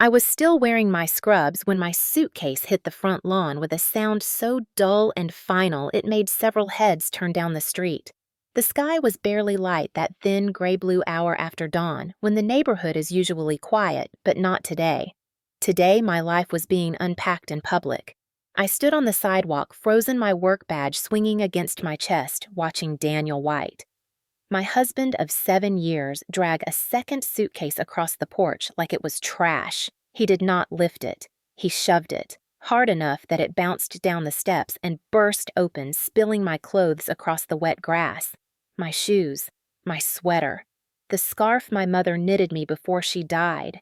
I was still wearing my scrubs when my suitcase hit the front lawn with a sound so dull and final it made several heads turn down the street. The sky was barely light that thin gray-blue hour after dawn, when the neighborhood is usually quiet, but not today. Today, my life was being unpacked in public. I stood on the sidewalk, frozen, my work badge swinging against my chest, watching Daniel White. My husband of 7 years dragged a second suitcase across the porch like it was trash. He did not lift it. He shoved it, hard enough that it bounced down the steps and burst open, spilling my clothes across the wet grass. My shoes, my sweater, the scarf my mother knitted me before she died.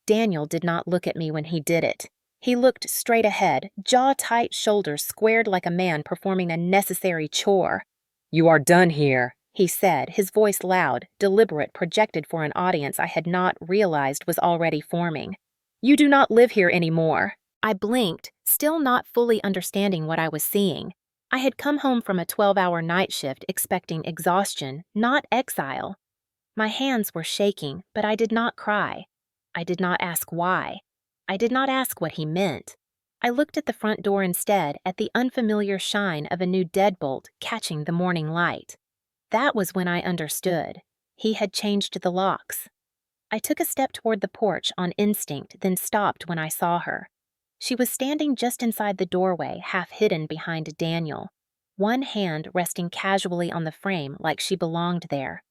Daniel did not look at me when he did it. He looked straight ahead, jaw-tight, shoulders squared like a man performing a necessary chore. "You are done here," he said, his voice loud, deliberate, projected for an audience I had not realized was already forming. "You do not live here anymore." I blinked, still not fully understanding what I was seeing. I had come home from a 12-hour night shift expecting exhaustion, not exile. My hands were shaking, but I did not cry. I did not ask why. I did not ask what he meant. I looked at the front door instead, at the unfamiliar shine of a new deadbolt catching the morning light. That was when I understood. He had changed the locks. I took a step toward the porch on instinct, then stopped when I saw her. She was standing just inside the doorway, half hidden behind Daniel, one hand resting casually on the frame like she belonged there.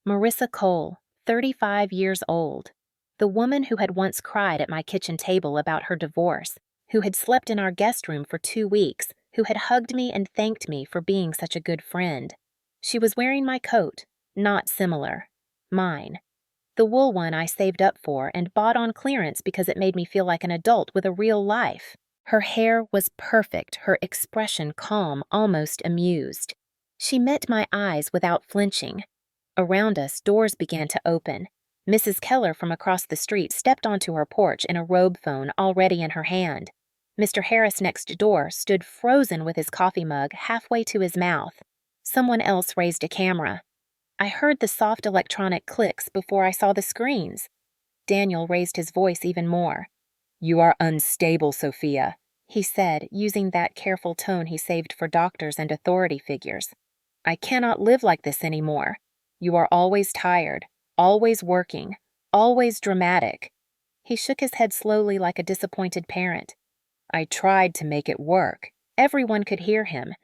Marissa Cole, 35 years old. The woman who had once cried at my kitchen table about her divorce, who had slept in our guest room for 2 weeks, who had hugged me and thanked me for being such a good friend. She was wearing my coat, not similar. Mine. The wool one I saved up for and bought on clearance because it made me feel like an adult with a real life. Her hair was perfect, her expression calm, almost amused. She met my eyes without flinching. Around us, doors began to open. Mrs. Keller from across the street stepped onto her porch in a robe phone already in her hand. Mr. Harris next door stood frozen with his coffee mug halfway to his mouth. Someone else raised a camera. I heard the soft electronic clicks before I saw the screens. Daniel raised his voice even more. "You are unstable, Sophia," he said, using that careful tone he saved for doctors and authority figures. "I cannot live like this anymore. You are always tired, always working, always dramatic." He shook his head slowly like a disappointed parent. "I tried to make it work. Everyone could hear him.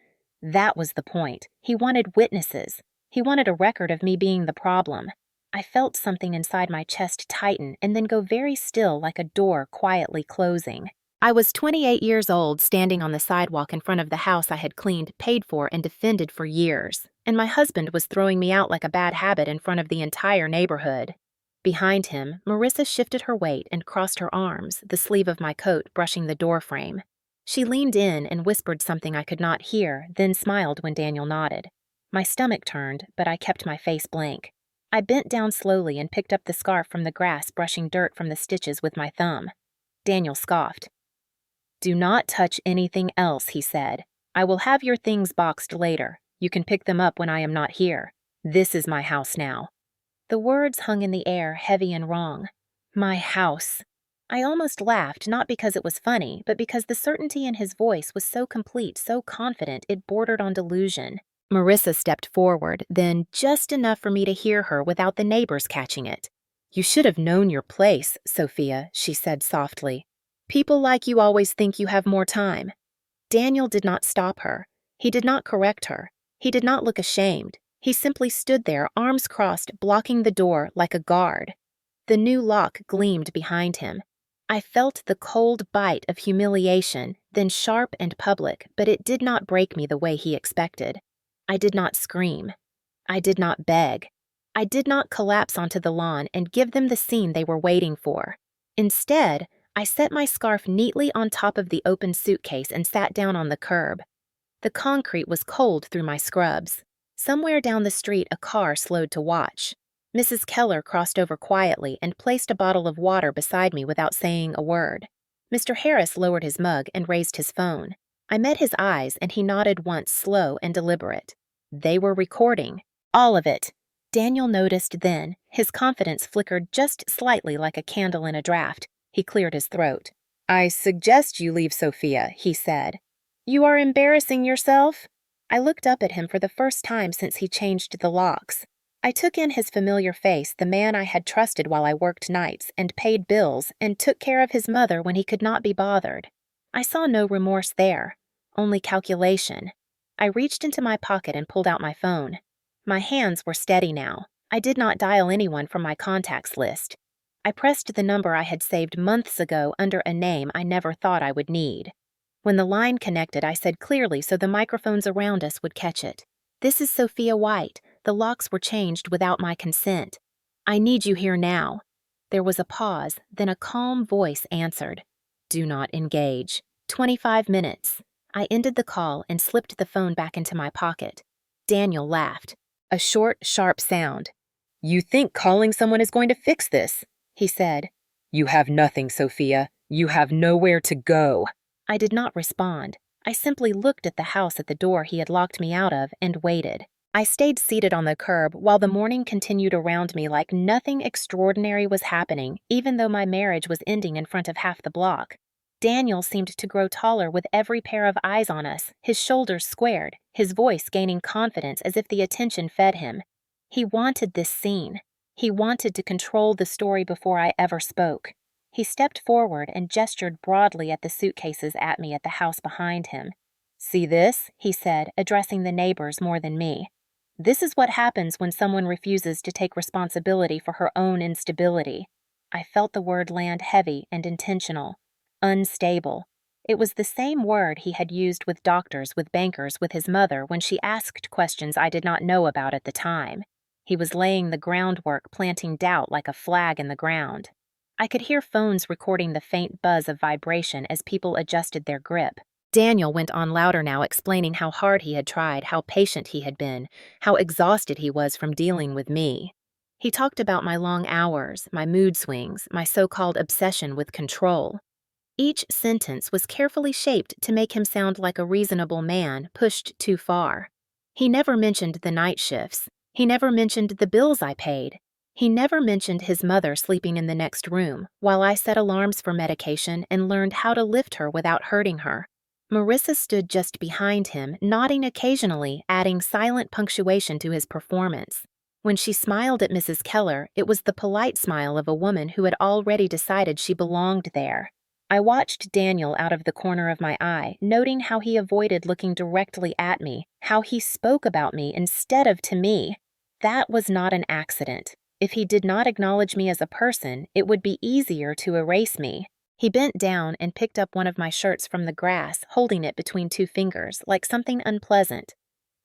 That was the point. He wanted witnesses. He wanted a record of me being the problem." I felt something inside my chest tighten and then go very still like a door quietly closing. I was 28 years old, standing on the sidewalk in front of the house I had cleaned, paid for, and defended for years, and my husband was throwing me out like a bad habit in front of the entire neighborhood. Behind him, Marissa shifted her weight and crossed her arms, the sleeve of my coat brushing the doorframe. She leaned in and whispered something I could not hear, then smiled when Daniel nodded. My stomach turned, but I kept my face blank. I bent down slowly and picked up the scarf from the grass, brushing dirt from the stitches with my thumb. Daniel scoffed. "Do not touch anything else," he said. "I will have your things boxed later. You can pick them up when I am not here. This is my house now." The words hung in the air, heavy and wrong. My house. I almost laughed, not because it was funny, but because the certainty in his voice was so complete, so confident, it bordered on delusion. Marissa stepped forward, then just enough for me to hear her without the neighbors catching it. "You should have known your place, Sophia," she said softly. "People like you always think you have more time." Daniel did not stop her. He did not correct her. He did not look ashamed. He simply stood there, arms crossed, blocking the door like a guard. The new lock gleamed behind him. I felt the cold bite of humiliation, then sharp and public, but it did not break me the way he expected. I did not scream. I did not beg. I did not collapse onto the lawn and give them the scene they were waiting for. Instead, I set my scarf neatly on top of the open suitcase and sat down on the curb. The concrete was cold through my scrubs. Somewhere down the street, a car slowed to watch. Mrs. Keller crossed over quietly and placed a bottle of water beside me without saying a word. Mr. Harris lowered his mug and raised his phone. I met his eyes and he nodded once, slow and deliberate. They were recording. All of it. Daniel noticed then. His confidence flickered just slightly like a candle in a draft. He cleared his throat. "I suggest you leave, Sophia," he said. "You are embarrassing yourself?" I looked up at him for the first time since he changed the locks. I took in his familiar face, the man I had trusted while I worked nights and paid bills and took care of his mother when he could not be bothered. I saw no remorse there, only calculation. I reached into my pocket and pulled out my phone. My hands were steady now. I did not dial anyone from my contacts list. I pressed the number I had saved months ago under a name I never thought I would need. When the line connected, I said clearly so the microphones around us would catch it. "This is Sophia White. The locks were changed without my consent. I need you here now." There was a pause, then a calm voice answered. "Do not engage. 25 minutes. I ended the call and slipped the phone back into my pocket. Daniel laughed. A short, sharp sound. "You think calling someone is going to fix this," he said. "You have nothing, Sophia. You have nowhere to go." I did not respond. I simply looked at the house at the door he had locked me out of and waited. I stayed seated on the curb while the morning continued around me like nothing extraordinary was happening, even though my marriage was ending in front of half the block. Daniel seemed to grow taller with every pair of eyes on us, his shoulders squared, his voice gaining confidence as if the attention fed him. He wanted this scene. He wanted to control the story before I ever spoke. He stepped forward and gestured broadly at the suitcases at me at the house behind him. "See this?" he said, addressing the neighbors more than me. "This is what happens when someone refuses to take responsibility for her own instability." I felt the word land heavy and intentional. Unstable. It was the same word he had used with doctors, with bankers, with his mother when she asked questions I did not know about at the time. He was laying the groundwork, planting doubt like a flag in the ground. I could hear phones recording the faint buzz of vibration as people adjusted their grip. Daniel went on louder now, explaining how hard he had tried, how patient he had been, how exhausted he was from dealing with me. He talked about my long hours, my mood swings, my so-called obsession with control. Each sentence was carefully shaped to make him sound like a reasonable man pushed too far. He never mentioned the night shifts. He never mentioned the bills I paid. He never mentioned his mother sleeping in the next room, while I set alarms for medication and learned how to lift her without hurting her. Marissa stood just behind him, nodding occasionally, adding silent punctuation to his performance. When she smiled at Mrs. Keller, it was the polite smile of a woman who had already decided she belonged there. I watched Daniel out of the corner of my eye, noting how he avoided looking directly at me, how he spoke about me instead of to me. That was not an accident. If he did not acknowledge me as a person, it would be easier to erase me. He bent down and picked up one of my shirts from the grass, holding it between two fingers, like something unpleasant.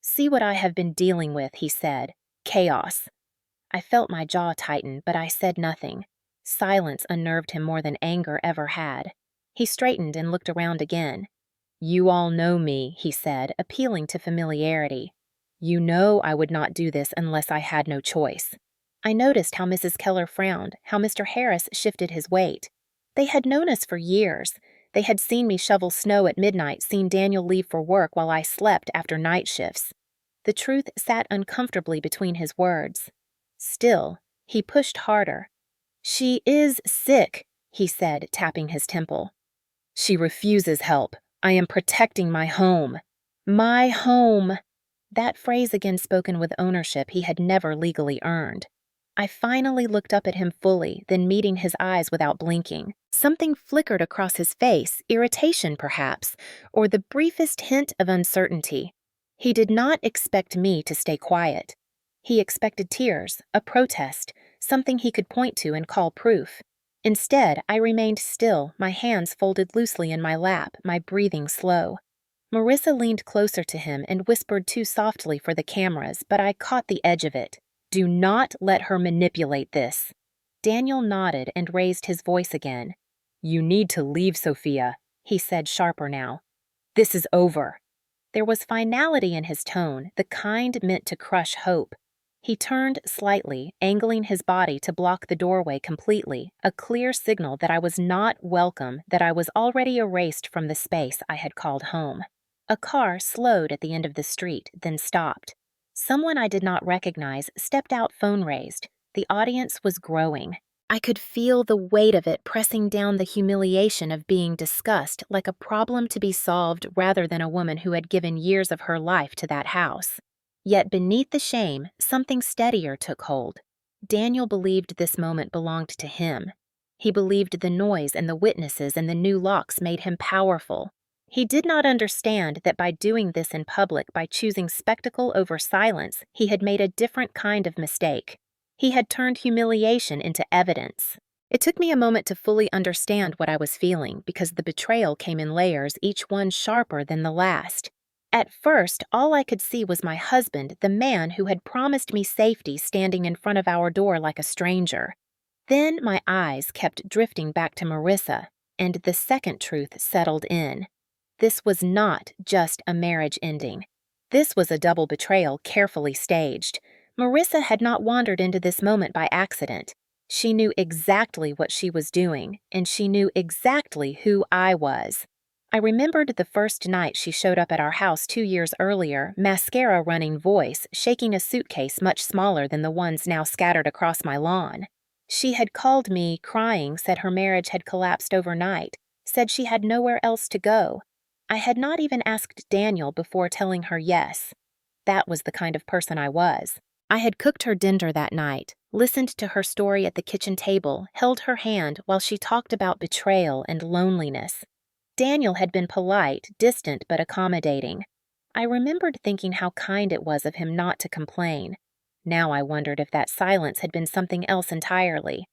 "See what I have been dealing with," he said. "Chaos." I felt my jaw tighten, but I said nothing. Silence unnerved him more than anger ever had. He straightened and looked around again. "You all know me," he said, appealing to familiarity. "You know I would not do this unless I had no choice." I noticed how Mrs. Keller frowned, how Mr. Harris shifted his weight. They had known us for years. They had seen me shovel snow at midnight, seen Daniel leave for work while I slept after night shifts. The truth sat uncomfortably between his words. Still, he pushed harder. "She is sick," he said, tapping his temple. "She refuses help. I am protecting my home." My home! That phrase again spoken with ownership he had never legally earned. I finally looked up at him fully, then meeting his eyes without blinking. Something flickered across his face, irritation perhaps, or the briefest hint of uncertainty. He did not expect me to stay quiet. He expected tears, a protest, something he could point to and call proof. Instead, I remained still, my hands folded loosely in my lap, my breathing slow. Marissa leaned closer to him and whispered too softly for the cameras, but I caught the edge of it. "Do not let her manipulate this." Daniel nodded and raised his voice again. "You need to leave, Sophia," he said sharper now. "This is over." There was finality in his tone, the kind meant to crush hope. He turned slightly, angling his body to block the doorway completely, a clear signal that I was not welcome, that I was already erased from the space I had called home. A car slowed at the end of the street, then stopped. Someone I did not recognize stepped out, phone raised. The audience was growing. I could feel the weight of it pressing down the humiliation of being discussed like a problem to be solved rather than a woman who had given years of her life to that house. Yet beneath the shame, something steadier took hold. Daniel believed this moment belonged to him. He believed the noise and the witnesses and the new locks made him powerful. He did not understand that by doing this in public, by choosing spectacle over silence, he had made a different kind of mistake. He had turned humiliation into evidence. It took me a moment to fully understand what I was feeling because the betrayal came in layers, each one sharper than the last. At first, all I could see was my husband, the man who had promised me safety, standing in front of our door like a stranger. Then my eyes kept drifting back to Marissa, and the second truth settled in. This was not just a marriage ending. This was a double betrayal carefully staged. Marissa had not wandered into this moment by accident. She knew exactly what she was doing, and she knew exactly who I was. I remembered the first night she showed up at our house 2 years earlier, mascara running voice, shaking a suitcase much smaller than the ones now scattered across my lawn. She had called me, crying, said her marriage had collapsed overnight, said she had nowhere else to go. I had not even asked Daniel before telling her yes. That was the kind of person I was. I had cooked her dinner that night, listened to her story at the kitchen table, held her hand while she talked about betrayal and loneliness. Daniel had been polite, distant, but accommodating. I remembered thinking how kind it was of him not to complain. Now I wondered if that silence had been something else entirely.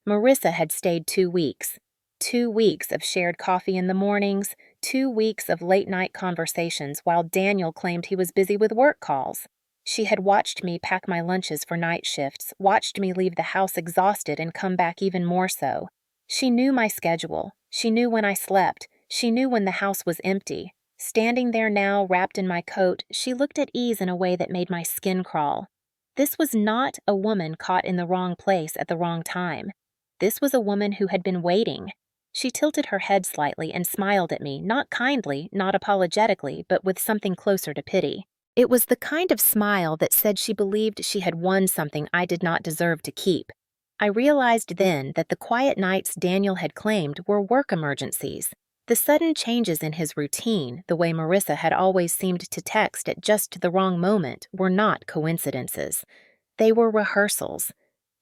Marissa had stayed 2 weeks. 2 weeks of shared coffee in the mornings, 2 weeks of late-night conversations while Daniel claimed he was busy with work calls. She had watched me pack my lunches for night shifts, watched me leave the house exhausted and come back even more so. She knew my schedule. She knew when I slept. She knew when the house was empty. Standing there now, wrapped in my coat, she looked at ease in a way that made my skin crawl. This was not a woman caught in the wrong place at the wrong time. This was a woman who had been waiting. She tilted her head slightly and smiled at me, not kindly, not apologetically, but with something closer to pity. It was the kind of smile that said she believed she had won something I did not deserve to keep. I realized then that the quiet nights Daniel had claimed were work emergencies. The sudden changes in his routine, the way Marissa had always seemed to text at just the wrong moment, were not coincidences. They were rehearsals.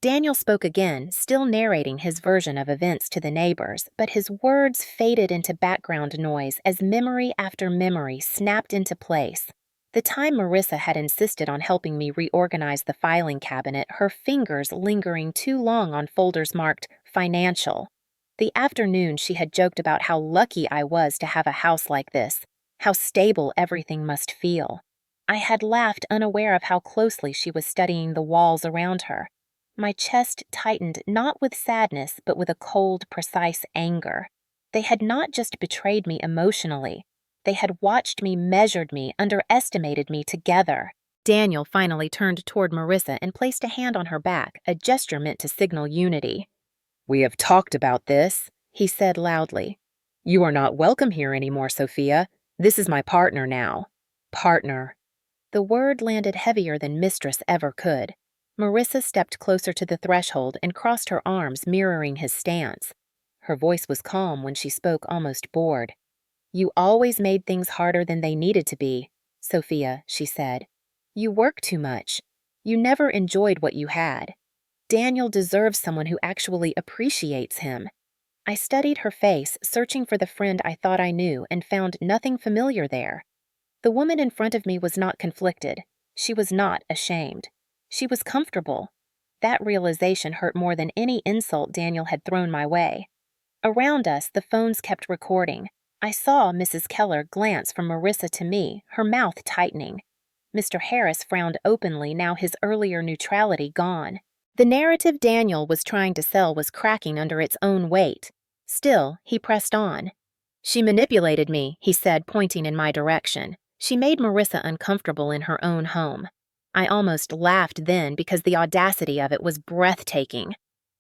Daniel spoke again, still narrating his version of events to the neighbors, but his words faded into background noise as memory after memory snapped into place. The time Marissa had insisted on helping me reorganize the filing cabinet, her fingers lingering too long on folders marked financial. The afternoon she had joked about how lucky I was to have a house like this, how stable everything must feel. I had laughed, unaware of how closely she was studying the walls around her. My chest tightened not with sadness, but with a cold, precise anger. They had not just betrayed me emotionally. They had watched me, measured me, underestimated me together. Daniel finally turned toward Marissa and placed a hand on her back, a gesture meant to signal unity. "We have talked about this," he said loudly. "You are not welcome here anymore, Sophia. This is my partner now." Partner. The word landed heavier than Mistress ever could. Marissa stepped closer to the threshold and crossed her arms, mirroring his stance. Her voice was calm when she spoke, almost bored. "You always made things harder than they needed to be, Sophia," she said. "You work too much. You never enjoyed what you had. Daniel deserves someone who actually appreciates him." I studied her face, searching for the friend I thought I knew, and found nothing familiar there. The woman in front of me was not conflicted. She was not ashamed. She was comfortable. That realization hurt more than any insult Daniel had thrown my way. Around us, the phones kept recording. I saw Mrs. Keller glance from Marissa to me, her mouth tightening. Mr. Harris frowned openly, now his earlier neutrality gone. The narrative Daniel was trying to sell was cracking under its own weight. Still, he pressed on. "She manipulated me," he said, pointing in my direction. "She made Marissa uncomfortable in her own home." I almost laughed then because the audacity of it was breathtaking.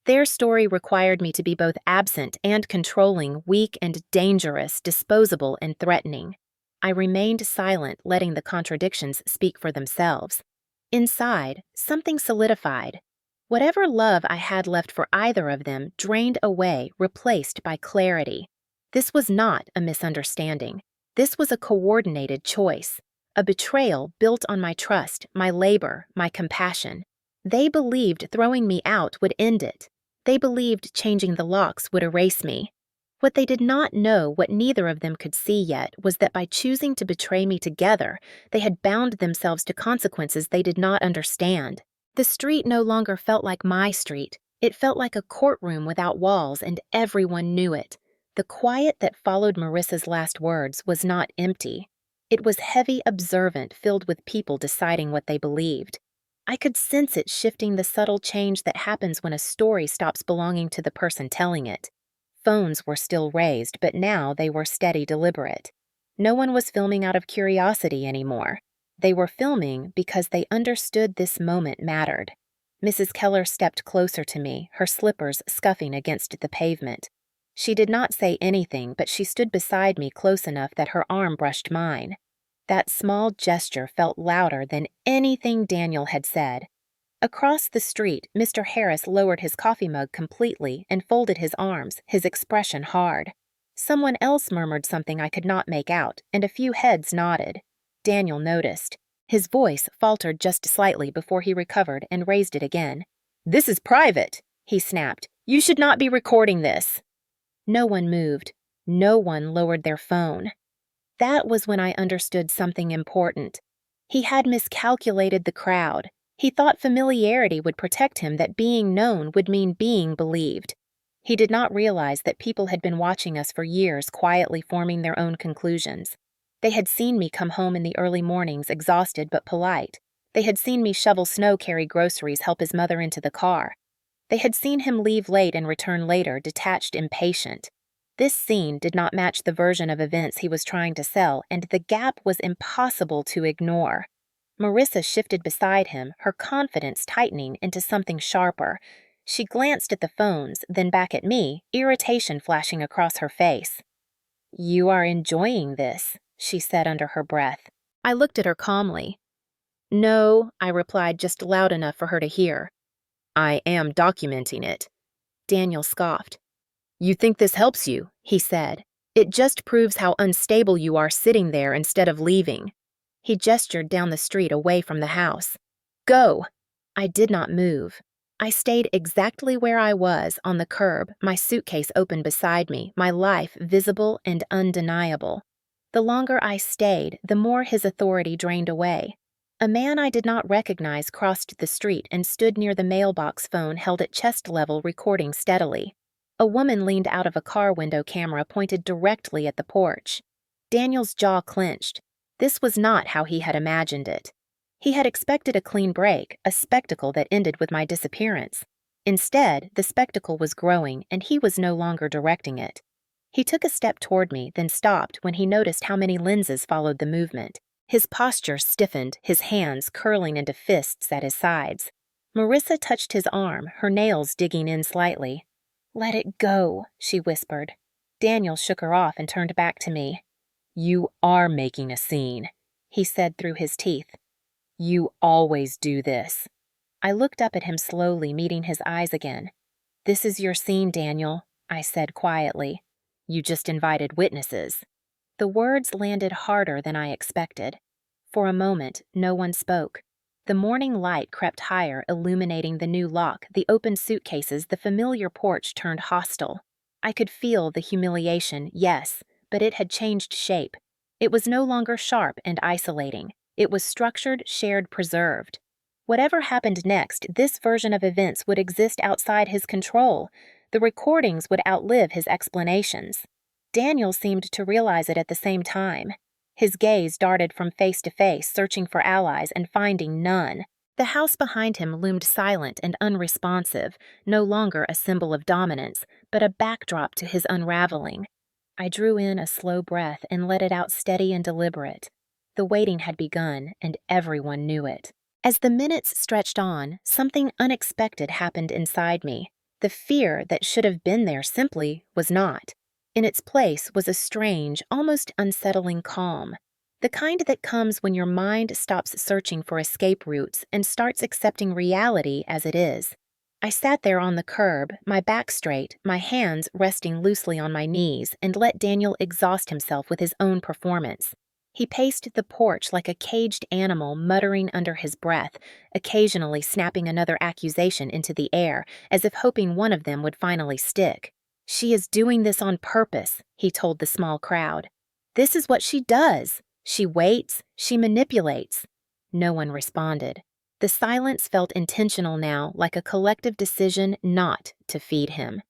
Their story required me to be both absent and controlling, weak and dangerous, disposable and threatening. I remained silent, letting the contradictions speak for themselves. Inside, something solidified. Whatever love I had left for either of them drained away, replaced by clarity. This was not a misunderstanding. This was a coordinated choice, a betrayal built on my trust, my labor, my compassion. They believed throwing me out would end it. They believed changing the locks would erase me. What they did not know, what neither of them could see yet, was that by choosing to betray me together, they had bound themselves to consequences they did not understand. The street no longer felt like my street. It felt like a courtroom without walls, and everyone knew it. The quiet that followed Marissa's last words was not empty. It was heavy, observant, filled with people deciding what they believed. I could sense it shifting, the subtle change that happens when a story stops belonging to the person telling it. Phones were still raised, but now they were steady, deliberate. No one was filming out of curiosity anymore. They were filming because they understood this moment mattered. Mrs. Keller stepped closer to me, her slippers scuffing against the pavement. She did not say anything, but she stood beside me close enough that her arm brushed mine. That small gesture felt louder than anything Daniel had said. Across the street, Mr. Harris lowered his coffee mug completely and folded his arms, his expression hard. Someone else murmured something I could not make out, and a few heads nodded. Daniel noticed. His voice faltered just slightly before he recovered and raised it again. "This is private," he snapped. "You should not be recording this." No one moved. No one lowered their phone. That was when I understood something important. He had miscalculated the crowd. He thought familiarity would protect him, that being known would mean being believed. He did not realize that people had been watching us for years, quietly forming their own conclusions. They had seen me come home in the early mornings, exhausted but polite. They had seen me shovel snow, carry groceries, help his mother into the car. They had seen him leave late and return later, detached, impatient. This scene did not match the version of events he was trying to sell, and the gap was impossible to ignore. Marissa shifted beside him, her confidence tightening into something sharper. She glanced at the phones, then back at me, irritation flashing across her face. "You are enjoying this," she said under her breath. I looked at her calmly. "No," I replied, just loud enough for her to hear. "I am documenting it." Daniel scoffed. "You think this helps you?" he said. "It just proves how unstable you are sitting there instead of leaving." He gestured down the street away from the house. "Go!" I did not move. I stayed exactly where I was, on the curb, my suitcase open beside me, my life visible and undeniable. The longer I stayed, the more his authority drained away. A man I did not recognize crossed the street and stood near the mailbox phone held at chest level, recording steadily. A woman leaned out of a car window, camera pointed directly at the porch. Daniel's jaw clenched. This was not how he had imagined it. He had expected a clean break, a spectacle that ended with my disappearance. Instead, the spectacle was growing, and he was no longer directing it. He took a step toward me, then stopped when he noticed how many lenses followed the movement. His posture stiffened, his hands curling into fists at his sides. Marissa touched his arm, her nails digging in slightly. "Let it go," she whispered. Daniel shook her off and turned back to me. "You are making a scene," he said through his teeth. "You always do this." I looked up at him slowly, meeting his eyes again. "This is your scene, Daniel," I said quietly. "You just invited witnesses." The words landed harder than I expected. For a moment, no one spoke. The morning light crept higher, illuminating the new lock, the open suitcases, the familiar porch turned hostile. I could feel the humiliation, yes, but it had changed shape. It was no longer sharp and isolating. It was structured, shared, preserved. Whatever happened next, this version of events would exist outside his control. The recordings would outlive his explanations. Daniel seemed to realize it at the same time. His gaze darted from face to face, searching for allies and finding none. The house behind him loomed silent and unresponsive, no longer a symbol of dominance, but a backdrop to his unraveling. I drew in a slow breath and let it out steady and deliberate. The waiting had begun, and everyone knew it. As the minutes stretched on, something unexpected happened inside me. The fear that should have been there simply was not. In its place was a strange, almost unsettling calm, the kind that comes when your mind stops searching for escape routes and starts accepting reality as it is. I sat there on the curb, my back straight, my hands resting loosely on my knees, and let Daniel exhaust himself with his own performance. He paced the porch like a caged animal, muttering under his breath, occasionally snapping another accusation into the air, as if hoping one of them would finally stick. "She is doing this on purpose," he told the small crowd. "This is what she does. She waits, she manipulates." No one responded. The silence felt intentional now, like a collective decision not to feed him.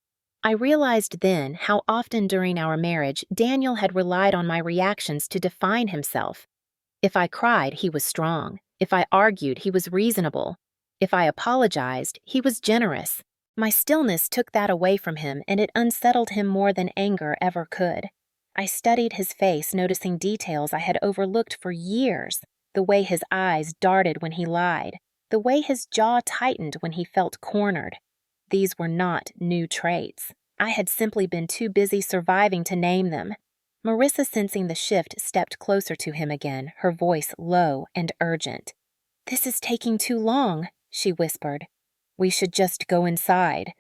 I realized then how often during our marriage Daniel had relied on my reactions to define himself. If I cried, he was strong. If I argued, he was reasonable. If I apologized, he was generous. My stillness took that away from him, and it unsettled him more than anger ever could. I studied his face, noticing details I had overlooked for years. The way his eyes darted when he lied. The way his jaw tightened when he felt cornered. These were not new traits. I had simply been too busy surviving to name them. Marissa, sensing the shift, stepped closer to him again, her voice low and urgent. "This is taking too long," she whispered. "We should just go inside."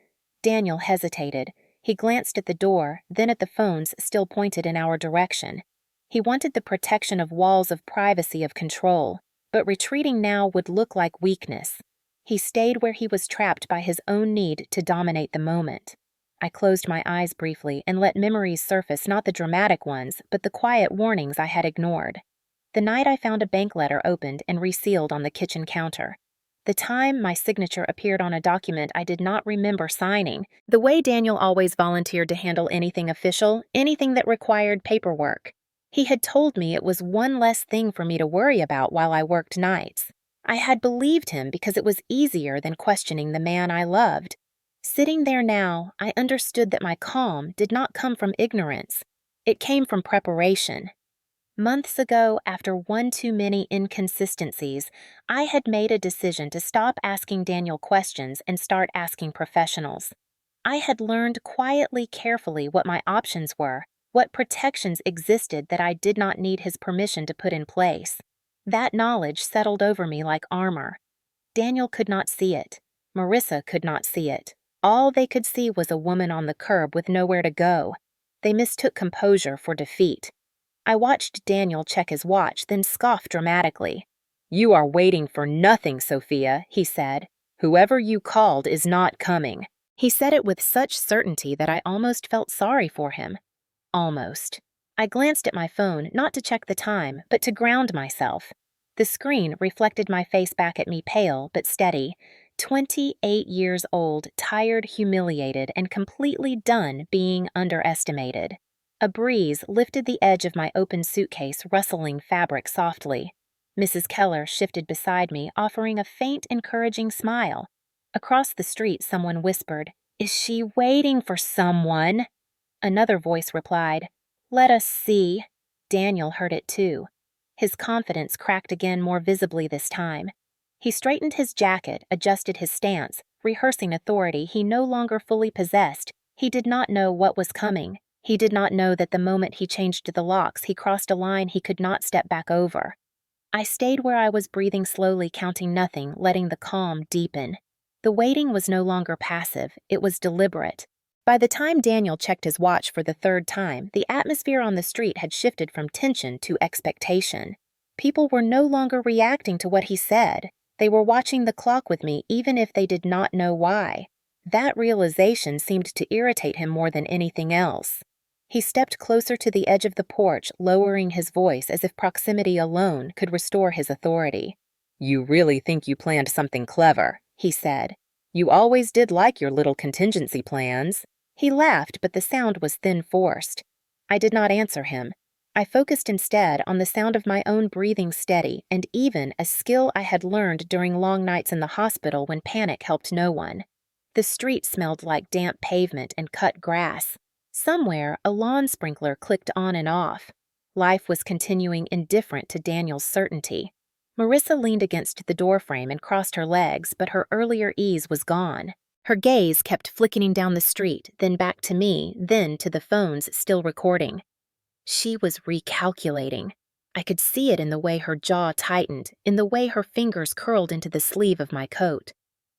Daniel hesitated. He glanced at the door, then at the phones still pointed in our direction. He wanted the protection of walls of privacy, of control, but retreating now would look like weakness. He stayed where he was trapped by his own need to dominate the moment. I closed my eyes briefly and let memories surface, not the dramatic ones, but the quiet warnings I had ignored. The night I found a bank letter opened and resealed on the kitchen counter. The time my signature appeared on a document I did not remember signing, the way Daniel always volunteered to handle anything official, anything that required paperwork. He had told me it was one less thing for me to worry about while I worked nights. I had believed him because it was easier than questioning the man I loved. Sitting there now, I understood that my calm did not come from ignorance. It came from preparation. Months ago, after one too many inconsistencies, I had made a decision to stop asking Daniel questions and start asking professionals. I had learned quietly, carefully what my options were, what protections existed that I did not need his permission to put in place. That knowledge settled over me like armor. Daniel could not see it. Marissa could not see it. All they could see was a woman on the curb with nowhere to go. They mistook composure for defeat. I watched Daniel check his watch, then scoff dramatically. "You are waiting for nothing, Sophia," he said. "Whoever you called is not coming." He said it with such certainty that I almost felt sorry for him. Almost. I glanced at my phone, not to check the time, but to ground myself. The screen reflected my face back at me, pale but steady. 28 years old, tired, humiliated, and completely done being underestimated. A breeze lifted the edge of my open suitcase, rustling fabric softly. Mrs. Keller shifted beside me, offering a faint, encouraging smile. Across the street, someone whispered, "Is she waiting for someone?" Another voice replied, "Let us see." Daniel heard it too. His confidence cracked again, more visibly this time. He straightened his jacket, adjusted his stance, rehearsing authority he no longer fully possessed. He did not know what was coming. He did not know that the moment he changed the locks, he crossed a line he could not step back over. I stayed where I was, breathing slowly, counting nothing, letting the calm deepen. The waiting was no longer passive, it was deliberate. By the time Daniel checked his watch for the third time, the atmosphere on the street had shifted from tension to expectation. People were no longer reacting to what he said. They were watching the clock with me, even if they did not know why. That realization seemed to irritate him more than anything else. He stepped closer to the edge of the porch, lowering his voice as if proximity alone could restore his authority. "You really think you planned something clever," he said. "You always did like your little contingency plans." He laughed, but the sound was thin-forced. I did not answer him. I focused instead on the sound of my own breathing steady and even, a skill I had learned during long nights in the hospital when panic helped no one. The street smelled like damp pavement and cut grass. Somewhere, a lawn sprinkler clicked on and off. Life was continuing, indifferent to Daniel's certainty. Marissa leaned against the doorframe and crossed her legs, but her earlier ease was gone. Her gaze kept flicking down the street, then back to me, then to the phones still recording. She was recalculating. I could see it in the way her jaw tightened, in the way her fingers curled into the sleeve of my coat.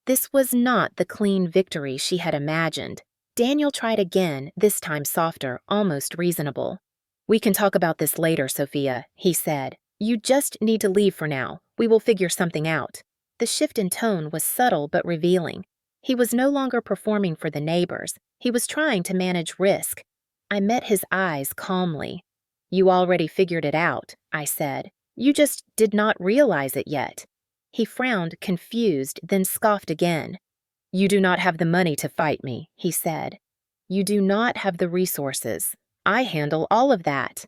This was not the clean victory she had imagined. Daniel tried again, this time softer, almost reasonable. "We can talk about this later, Sophia," he said. "You just need to leave for now. We will figure something out." The shift in tone was subtle but revealing. He was no longer performing for the neighbors. He was trying to manage risk. I met his eyes calmly. "You already figured it out," I said. "You just did not realize it yet." He frowned, confused, then scoffed again. "You do not have the money to fight me," he said. "You do not have the resources. I handle all of that."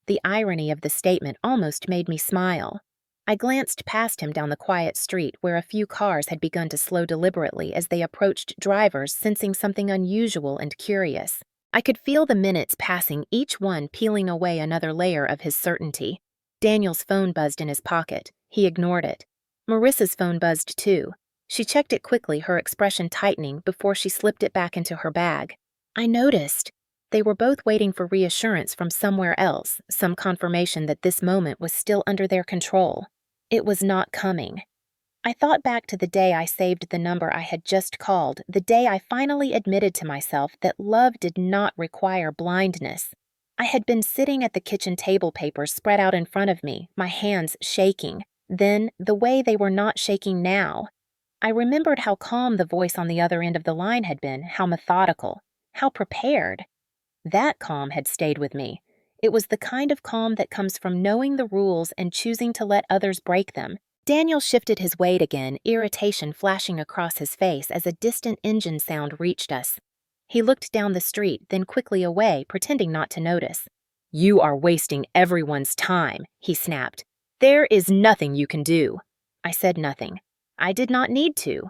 The irony of the statement almost made me smile. I glanced past him down the quiet street where a few cars had begun to slow deliberately as they approached drivers sensing something unusual and curious. I could feel the minutes passing, each one peeling away another layer of his certainty. Daniel's phone buzzed in his pocket. He ignored it. Marissa's phone buzzed too. She checked it quickly, her expression tightening before she slipped it back into her bag. I noticed. They were both waiting for reassurance from somewhere else, some confirmation that this moment was still under their control. It was not coming. I thought back to the day I saved the number I had just called, the day I finally admitted to myself that love did not require blindness. I had been sitting at the kitchen table, papers spread out in front of me, my hands shaking. Then, the way they were not shaking now. I remembered how calm the voice on the other end of the line had been, how methodical, how prepared. That calm had stayed with me. It was the kind of calm that comes from knowing the rules and choosing to let others break them. Daniel shifted his weight again, irritation flashing across his face as a distant engine sound reached us. He looked down the street, then quickly away, pretending not to notice. "You are wasting everyone's time," he snapped. "There is nothing you can do." I said nothing. I did not need to.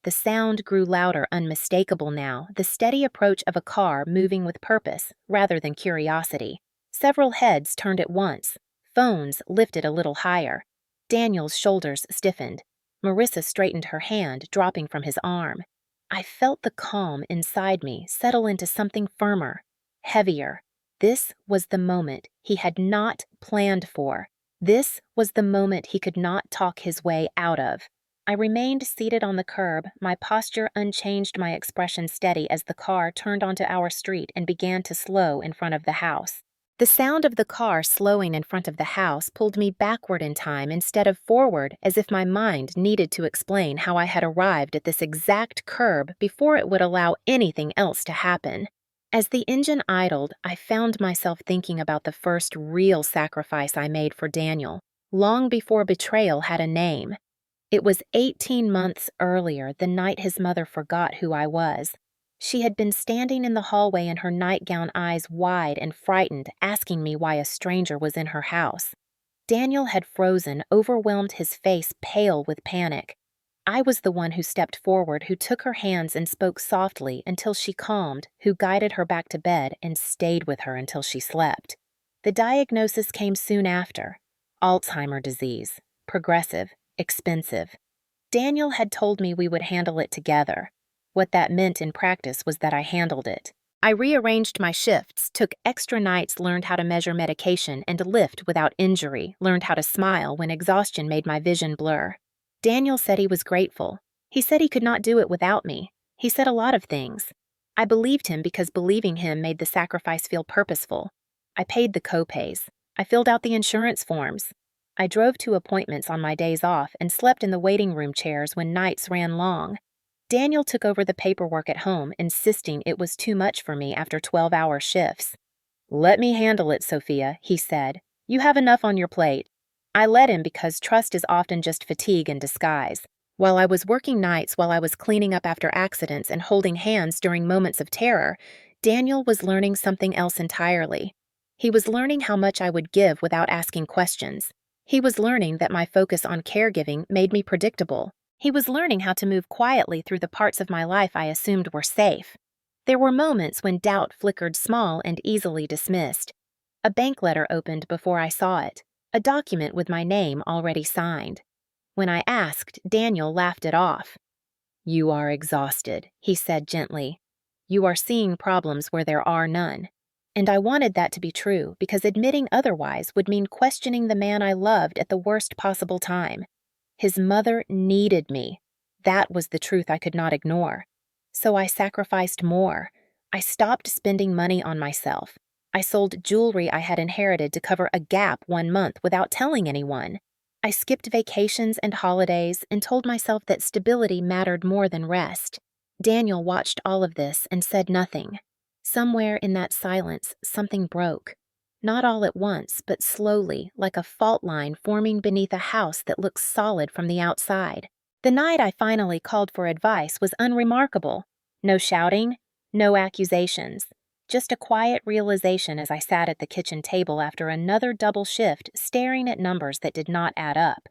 The sound grew louder, unmistakable now, the steady approach of a car moving with purpose, rather than curiosity. Several heads turned at once. Phones lifted a little higher. Daniel's shoulders stiffened. Marissa straightened her hand, dropping from his arm. I felt the calm inside me settle into something firmer, heavier. This was the moment he had not planned for. This was the moment he could not talk his way out of. I remained seated on the curb, my posture unchanged, my expression steady as the car turned onto our street and began to slow in front of the house. The sound of the car slowing in front of the house pulled me backward in time instead of forward, as if my mind needed to explain how I had arrived at this exact curb before it would allow anything else to happen. As the engine idled, I found myself thinking about the first real sacrifice I made for Daniel, long before betrayal had a name. It was 18 months earlier, the night his mother forgot who I was. She had been standing in the hallway in her nightgown, eyes wide and frightened, asking me why a stranger was in her house. Daniel had frozen, overwhelmed, his face pale with panic. I was the one who stepped forward, who took her hands and spoke softly until she calmed, who guided her back to bed and stayed with her until she slept. The diagnosis came soon after. Alzheimer's disease. Progressive. Expensive. Daniel had told me we would handle it together. What that meant in practice was that I handled it. I rearranged my shifts, took extra nights, learned how to measure medication and lift without injury, learned how to smile when exhaustion made my vision blur. Daniel said he was grateful. He said he could not do it without me. He said a lot of things. I believed him because believing him made the sacrifice feel purposeful. I paid the copays. I filled out the insurance forms. I drove to appointments on my days off and slept in the waiting room chairs when nights ran long. Daniel took over the paperwork at home, insisting it was too much for me after 12-hour shifts. "Let me handle it, Sophia," he said. "You have enough on your plate." I let him because trust is often just fatigue in disguise. While I was working nights, while I was cleaning up after accidents and holding hands during moments of terror, Daniel was learning something else entirely. He was learning how much I would give without asking questions. He was learning that my focus on caregiving made me predictable. He was learning how to move quietly through the parts of my life I assumed were safe. There were moments when doubt flickered small and easily dismissed. A bank letter opened before I saw it, a document with my name already signed. When I asked, Daniel laughed it off. "You are exhausted," he said gently. "You are seeing problems where there are none." And I wanted that to be true because admitting otherwise would mean questioning the man I loved at the worst possible time. His mother needed me. That was the truth I could not ignore. So I sacrificed more. I stopped spending money on myself. I sold jewelry I had inherited to cover a gap 1 month without telling anyone. I skipped vacations and holidays and told myself that stability mattered more than rest. Daniel watched all of this and said nothing. Somewhere in that silence, something broke. Not all at once, but slowly, like a fault line forming beneath a house that looks solid from the outside. The night I finally called for advice was unremarkable. No shouting, no accusations. Just a quiet realization as I sat at the kitchen table after another double shift staring at numbers that did not add up.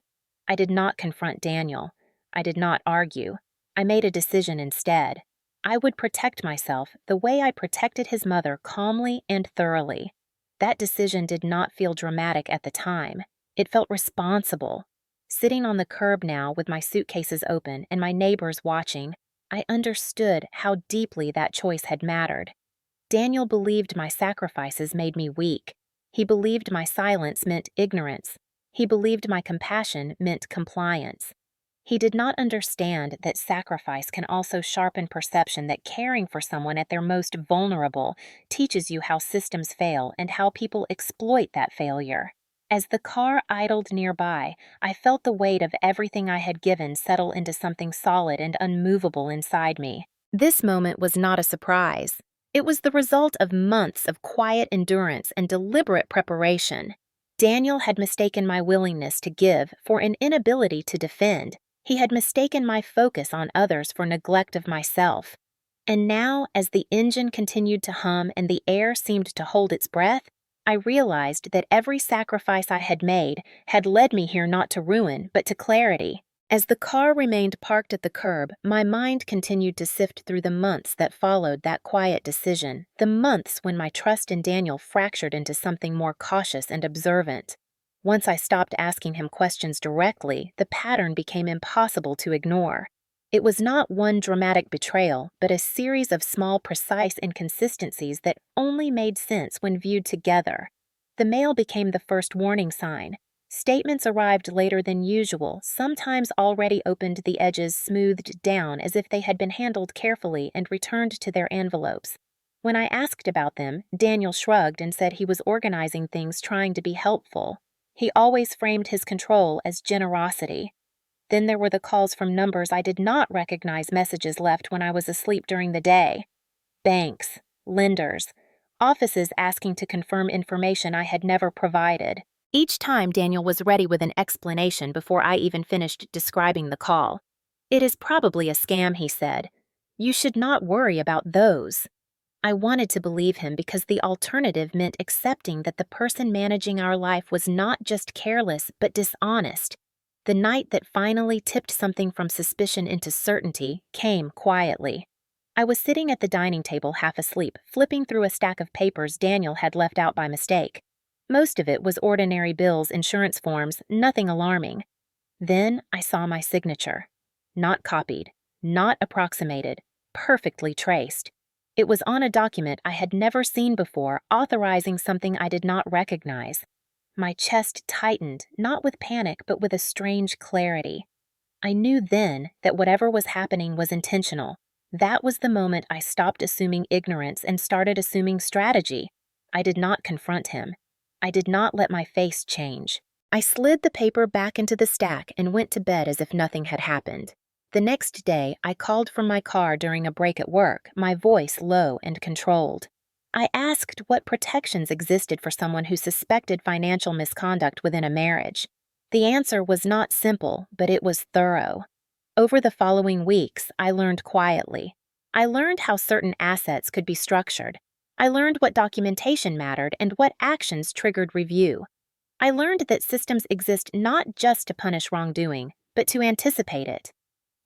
I did not confront Daniel. I did not argue. I made a decision instead. I would protect myself the way I protected his mother calmly and thoroughly. That decision did not feel dramatic at the time. It felt responsible. Sitting on the curb now with my suitcases open and my neighbors watching, I understood how deeply that choice had mattered. Daniel believed my sacrifices made me weak. He believed my silence meant ignorance. He believed my compassion meant compliance. He did not understand that sacrifice can also sharpen perception that caring for someone at their most vulnerable teaches you how systems fail and how people exploit that failure. As the car idled nearby, I felt the weight of everything I had given settle into something solid and unmovable inside me. This moment was not a surprise. It was the result of months of quiet endurance and deliberate preparation. Daniel had mistaken my willingness to give for an inability to defend. He had mistaken my focus on others for neglect of myself. And now, as the engine continued to hum and the air seemed to hold its breath, I realized that every sacrifice I had made had led me here not to ruin, but to clarity. As the car remained parked at the curb, my mind continued to sift through the months that followed that quiet decision, the months when my trust in Daniel fractured into something more cautious and observant. Once I stopped asking him questions directly, the pattern became impossible to ignore. It was not one dramatic betrayal, but a series of small, precise inconsistencies that only made sense when viewed together. The mail became the first warning sign. Statements arrived later than usual, sometimes already opened, the edges smoothed down as if they had been handled carefully and returned to their envelopes. When I asked about them, Daniel shrugged and said he was organizing things, trying to be helpful. He always framed his control as generosity. Then there were the calls from numbers I did not recognize, messages left when I was asleep during the day. Banks, lenders, offices asking to confirm information I had never provided. Each time Daniel was ready with an explanation before I even finished describing the call. "It is probably a scam," he said. "You should not worry about those." I wanted to believe him because the alternative meant accepting that the person managing our life was not just careless but dishonest. The night that finally tipped something from suspicion into certainty came quietly. I was sitting at the dining table half asleep, flipping through a stack of papers Daniel had left out by mistake. Most of it was ordinary bills, insurance forms, nothing alarming. Then I saw my signature. Not copied, not approximated, perfectly traced. It was on a document I had never seen before, authorizing something I did not recognize. My chest tightened, not with panic, but with a strange clarity. I knew then that whatever was happening was intentional. That was the moment I stopped assuming ignorance and started assuming strategy. I did not confront him. I did not let my face change. I slid the paper back into the stack and went to bed as if nothing had happened. The next day, I called from my car during a break at work, my voice low and controlled. I asked what protections existed for someone who suspected financial misconduct within a marriage. The answer was not simple, but it was thorough. Over the following weeks, I learned quietly. I learned how certain assets could be structured. I learned what documentation mattered and what actions triggered review. I learned that systems exist not just to punish wrongdoing, but to anticipate it.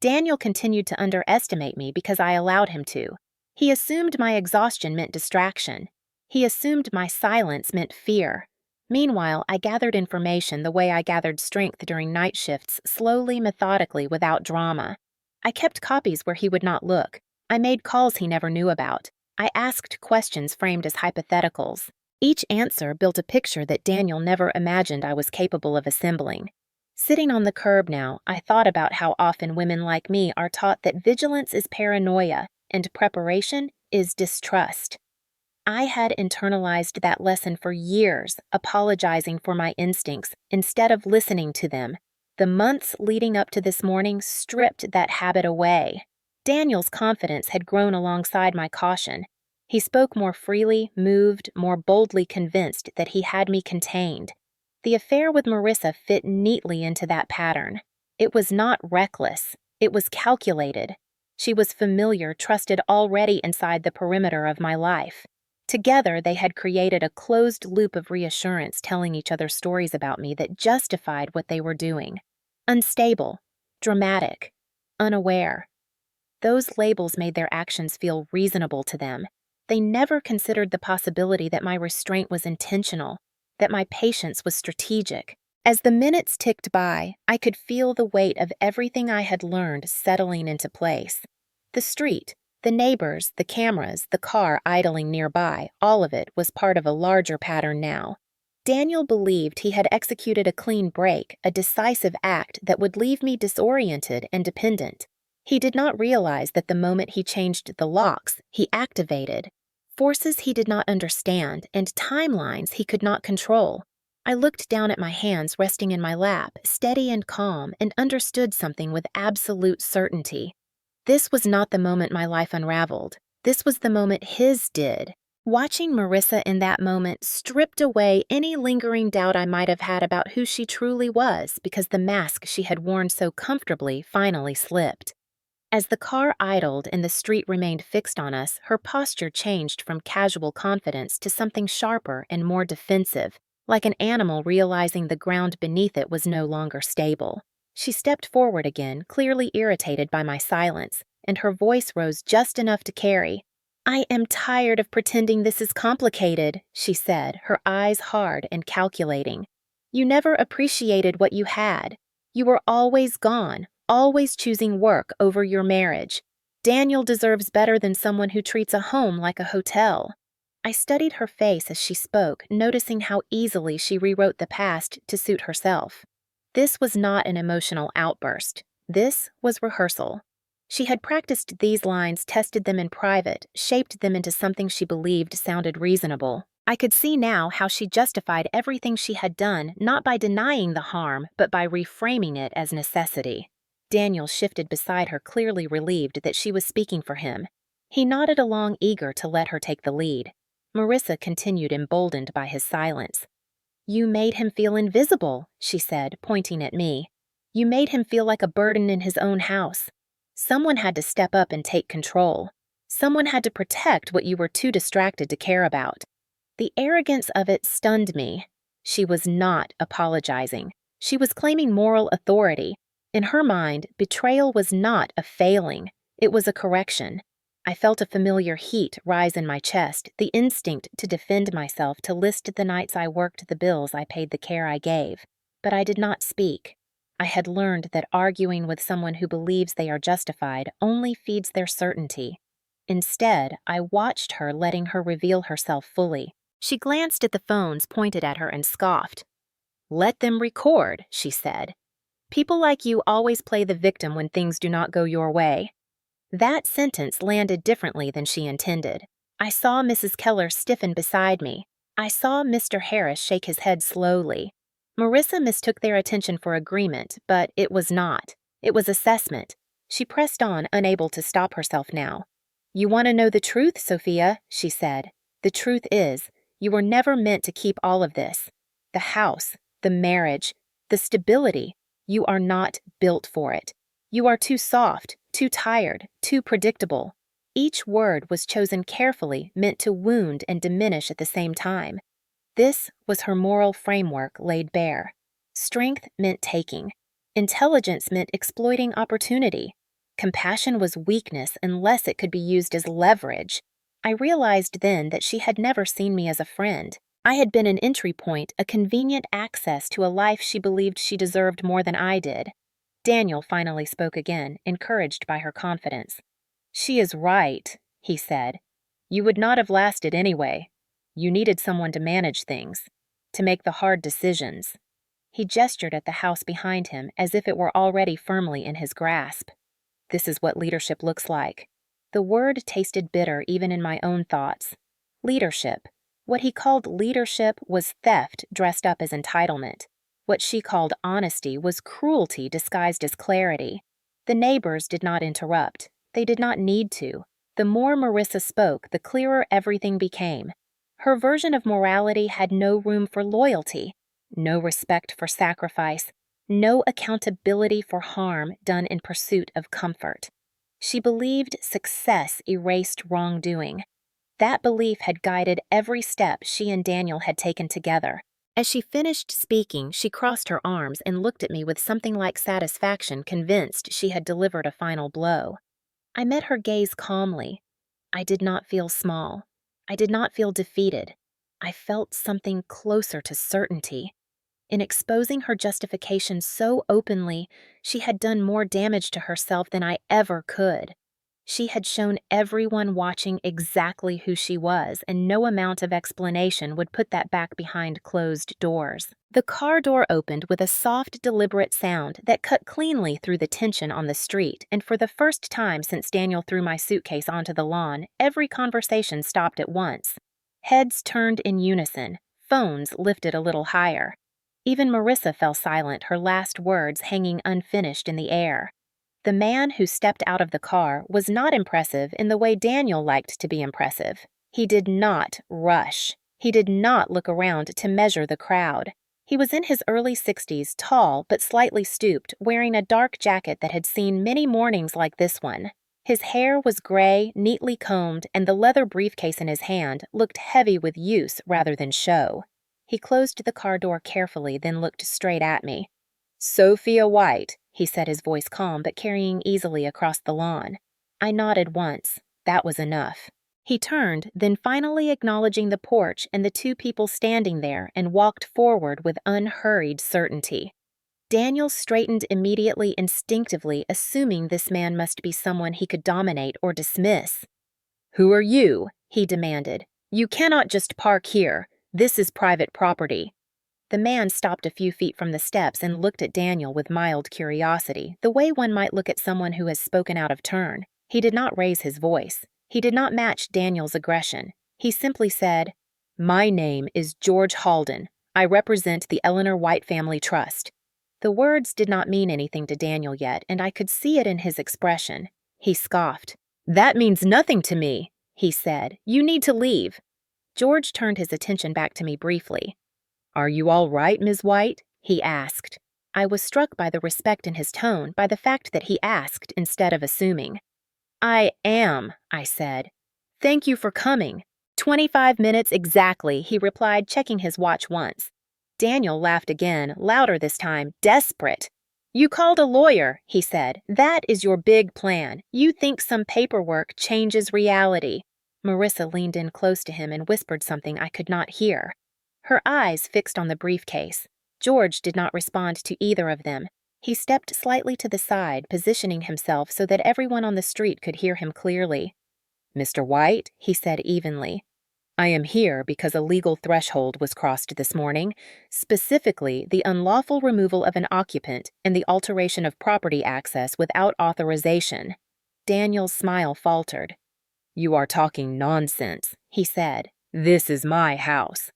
Daniel continued to underestimate me because I allowed him to. He assumed my exhaustion meant distraction. He assumed my silence meant fear. Meanwhile, I gathered information the way I gathered strength during night shifts, slowly, methodically, without drama. I kept copies where he would not look. I made calls he never knew about. I asked questions framed as hypotheticals. Each answer built a picture that Daniel never imagined I was capable of assembling. Sitting on the curb now, I thought about how often women like me are taught that vigilance is paranoia and preparation is distrust. I had internalized that lesson for years, apologizing for my instincts instead of listening to them. The months leading up to this morning stripped that habit away. Daniel's confidence had grown alongside my caution. He spoke more freely, moved, more boldly convinced that he had me contained. The affair with Marissa fit neatly into that pattern. It was not reckless, it was calculated. She was familiar, trusted already inside the perimeter of my life. Together, they had created a closed loop of reassurance, telling each other stories about me that justified what they were doing. Unstable, dramatic, unaware. Those labels made their actions feel reasonable to them. They never considered the possibility that my restraint was intentional, that my patience was strategic. As the minutes ticked by, I could feel the weight of everything I had learned settling into place. The street, the neighbors, the cameras, the car idling nearby, all of it was part of a larger pattern now. Daniel believed he had executed a clean break, a decisive act that would leave me disoriented and dependent. He did not realize that the moment he changed the locks, he activated forces he did not understand and timelines he could not control. I looked down at my hands resting in my lap, steady and calm, and understood something with absolute certainty. This was not the moment my life unraveled. This was the moment his did. Watching Marissa in that moment stripped away any lingering doubt I might have had about who she truly was because the mask she had worn so comfortably finally slipped. As the car idled and the street remained fixed on us, her posture changed from casual confidence to something sharper and more defensive, like an animal realizing the ground beneath it was no longer stable. She stepped forward again, clearly irritated by my silence, and her voice rose just enough to carry. "I am tired of pretending this is complicated," she said, her eyes hard and calculating. "You never appreciated what you had. You were always gone, always choosing work over your marriage. Daniel deserves better than someone who treats a home like a hotel." I studied her face as she spoke, noticing how easily she rewrote the past to suit herself. This was not an emotional outburst. This was rehearsal. She had practiced these lines, tested them in private, shaped them into something she believed sounded reasonable. I could see now how she justified everything she had done, not by denying the harm, but by reframing it as necessity. Daniel shifted beside her, clearly relieved that she was speaking for him. He nodded along, eager to let her take the lead. Marissa continued, emboldened by his silence. "You made him feel invisible," she said, pointing at me. "You made him feel like a burden in his own house. Someone had to step up and take control. Someone had to protect what you were too distracted to care about." The arrogance of it stunned me. She was not apologizing. She was claiming moral authority. In her mind, betrayal was not a failing. It was a correction. I felt a familiar heat rise in my chest, the instinct to defend myself, to list the nights I worked the bills I paid, the care I gave. But I did not speak. I had learned that arguing with someone who believes they are justified only feeds their certainty. Instead, I watched her, letting her reveal herself fully. She glanced at the phones pointed at her and scoffed. "Let them record," she said. "People like you always play the victim when things do not go your way." That sentence landed differently than she intended. I saw Mrs. Keller stiffen beside me. I saw Mr. Harris shake his head slowly. Marissa mistook their attention for agreement, but it was not. It was assessment. She pressed on, unable to stop herself now. "You want to know the truth, Sophia," she said. "The truth is, you were never meant to keep all of this. The house, the marriage, the stability. You are not built for it. You are too soft, too tired, too predictable." Each word was chosen carefully, meant to wound and diminish at the same time. This was her moral framework laid bare. Strength meant taking. Intelligence meant exploiting opportunity. Compassion was weakness unless it could be used as leverage. I realized then that she had never seen me as a friend. I had been an entry point, a convenient access to a life she believed she deserved more than I did. Daniel finally spoke again, encouraged by her confidence. "She is right," he said. "You would not have lasted anyway. You needed someone to manage things, to make the hard decisions." He gestured at the house behind him as if it were already firmly in his grasp. This is what leadership looks like. The word tasted bitter even in my own thoughts. Leadership. What he called leadership was theft dressed up as entitlement. What she called honesty was cruelty disguised as clarity. The neighbors did not interrupt. They did not need to. The more Marissa spoke, the clearer everything became. Her version of morality had no room for loyalty, no respect for sacrifice, no accountability for harm done in pursuit of comfort. She believed success erased wrongdoing. That belief had guided every step she and Daniel had taken together. As she finished speaking, she crossed her arms and looked at me with something like satisfaction, convinced she had delivered a final blow. I met her gaze calmly. I did not feel small. I did not feel defeated. I felt something closer to certainty. In exposing her justification so openly, she had done more damage to herself than I ever could. She had shown everyone watching exactly who she was, and no amount of explanation would put that back behind closed doors. The car door opened with a soft, deliberate sound that cut cleanly through the tension on the street, and for the first time since Daniel threw my suitcase onto the lawn, every conversation stopped at once. Heads turned in unison, phones lifted a little higher. Even Marissa fell silent, her last words hanging unfinished in the air. The man who stepped out of the car was not impressive in the way Daniel liked to be impressive. He did not rush. He did not look around to measure the crowd. He was in his early 60s, tall but slightly stooped, wearing a dark jacket that had seen many mornings like this one. His hair was gray, neatly combed, and the leather briefcase in his hand looked heavy with use rather than show. He closed the car door carefully, then looked straight at me. "Sophia White," he said, his voice calm but carrying easily across the lawn. I nodded once. That was enough. He turned, then finally acknowledging the porch and the two people standing there, and walked forward with unhurried certainty. Daniel straightened immediately, instinctively, assuming this man must be someone he could dominate or dismiss. "Who are you?" he demanded. "You cannot just park here. This is private property." The man stopped a few feet from the steps and looked at Daniel with mild curiosity, the way one might look at someone who has spoken out of turn. He did not raise his voice. He did not match Daniel's aggression. He simply said, "My name is George Halden. I represent the Eleanor White Family Trust." The words did not mean anything to Daniel yet, and I could see it in his expression. He scoffed. "That means nothing to me," he said. "You need to leave." George turned his attention back to me briefly. "Are you all right, Ms. White?" he asked. I was struck by the respect in his tone, by the fact that he asked instead of assuming. "I am," I said. "Thank you for coming." 25 minutes exactly, he replied, checking his watch once. Daniel laughed again, louder this time, desperate. "You called a lawyer," he said. "That is your big plan. You think some paperwork changes reality." Marissa leaned in close to him and whispered something I could not hear. Her eyes fixed on the briefcase. George did not respond to either of them. He stepped slightly to the side, positioning himself so that everyone on the street could hear him clearly. "Mr. White," he said evenly, "I am here because a legal threshold was crossed this morning, specifically the unlawful removal of an occupant and the alteration of property access without authorization." Daniel's smile faltered. "You are talking nonsense," he said. "This is my house."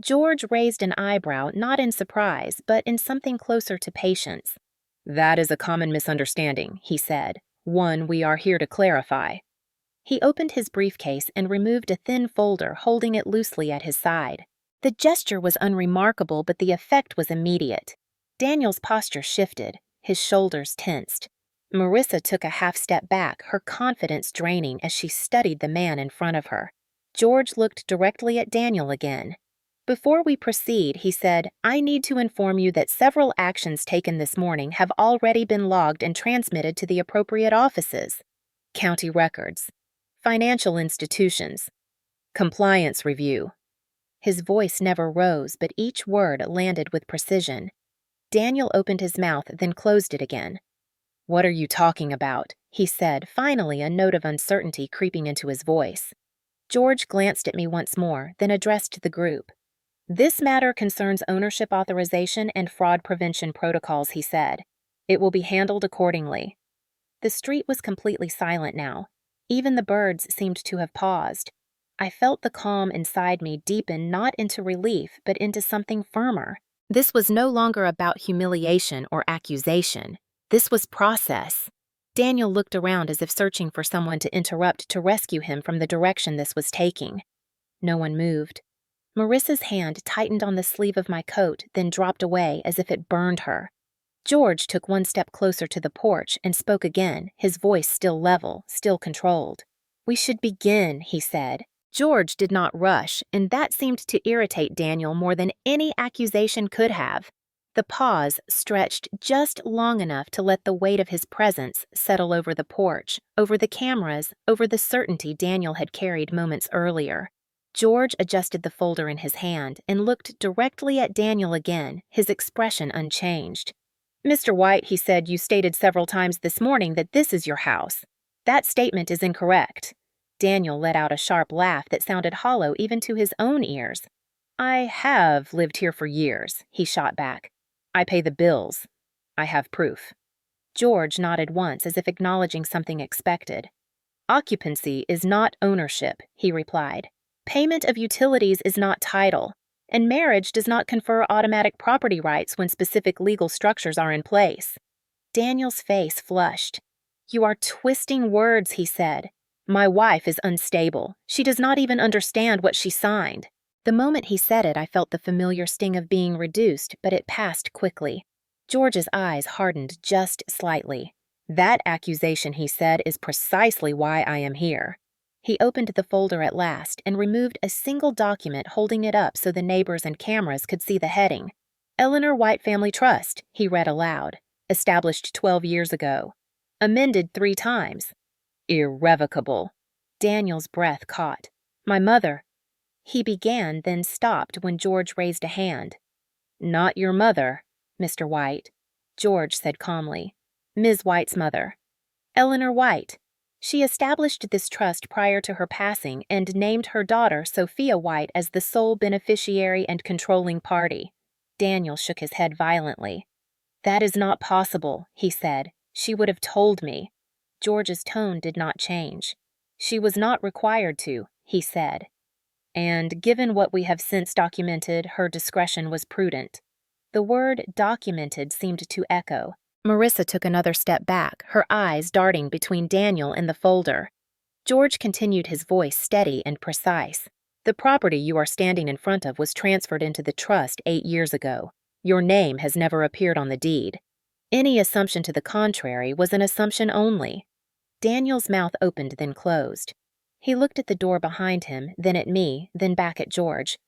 George raised an eyebrow, not in surprise, but in something closer to patience. "That is a common misunderstanding," he said. "One we are here to clarify." He opened his briefcase and removed a thin folder, holding it loosely at his side. The gesture was unremarkable, but the effect was immediate. Daniel's posture shifted, his shoulders tensed. Marissa took a half step back, her confidence draining as she studied the man in front of her. George looked directly at Daniel again. "Before we proceed," he said, "I need to inform you that several actions taken this morning have already been logged and transmitted to the appropriate offices. County records, financial institutions, compliance review." His voice never rose, but each word landed with precision. Daniel opened his mouth, then closed it again. "What are you talking about?" he said, finally, a note of uncertainty creeping into his voice. George glanced at me once more, then addressed the group. This matter concerns ownership authorization and fraud prevention protocols, he said. It will be handled accordingly. The street was completely silent now. Even the birds seemed to have paused. I felt the calm inside me deepen not into relief, but into something firmer. This was no longer about humiliation or accusation. This was process. Daniel looked around as if searching for someone to interrupt to rescue him from the direction this was taking. No one moved. Marissa's hand tightened on the sleeve of my coat, then dropped away as if it burned her. George took one step closer to the porch and spoke again, his voice still level, still controlled. "We should begin," he said. George did not rush, and that seemed to irritate Daniel more than any accusation could have. The pause stretched just long enough to let the weight of his presence settle over the porch, over the cameras, over the certainty Daniel had carried moments earlier. George adjusted the folder in his hand and looked directly at Daniel again, his expression unchanged. "Mr. White," he said, "you stated several times this morning that this is your house. That statement is incorrect." Daniel let out a sharp laugh that sounded hollow even to his own ears. "I have lived here for years," he shot back. "I pay the bills. I have proof." George nodded once as if acknowledging something expected. "Occupancy is not ownership," he replied. "Payment of utilities is not title, and marriage does not confer automatic property rights when specific legal structures are in place." Daniel's face flushed. "You are twisting words," he said. "My wife is unstable. She does not even understand what she signed." The moment he said it, I felt the familiar sting of being reduced, but it passed quickly. George's eyes hardened just slightly. "That accusation," he said, "is precisely why I am here." He opened the folder at last and removed a single document, holding it up so the neighbors and cameras could see the heading. "Eleanor White Family Trust," he read aloud. "Established 12 years ago. Amended 3 times. Irrevocable." Daniel's breath caught. "My mother—" He began, then stopped when George raised a hand. "Not your mother, Mr. White," George said calmly. "Ms. White's mother. Eleanor White. She established this trust prior to her passing and named her daughter Sophia White as the sole beneficiary and controlling party." Daniel shook his head violently. "That is not possible," he said. "She would have told me." George's tone did not change. "She was not required to," he said. "And given what we have since documented, her discretion was prudent." The word "documented" seemed to echo. Marissa took another step back, her eyes darting between Daniel and the folder. George continued, his voice steady and precise. "The property you are standing in front of was transferred into the trust 8 years ago. Your name has never appeared on the deed. Any assumption to the contrary was an assumption only." Daniel's mouth opened, then closed. He looked at the door behind him, then at me, then back at George.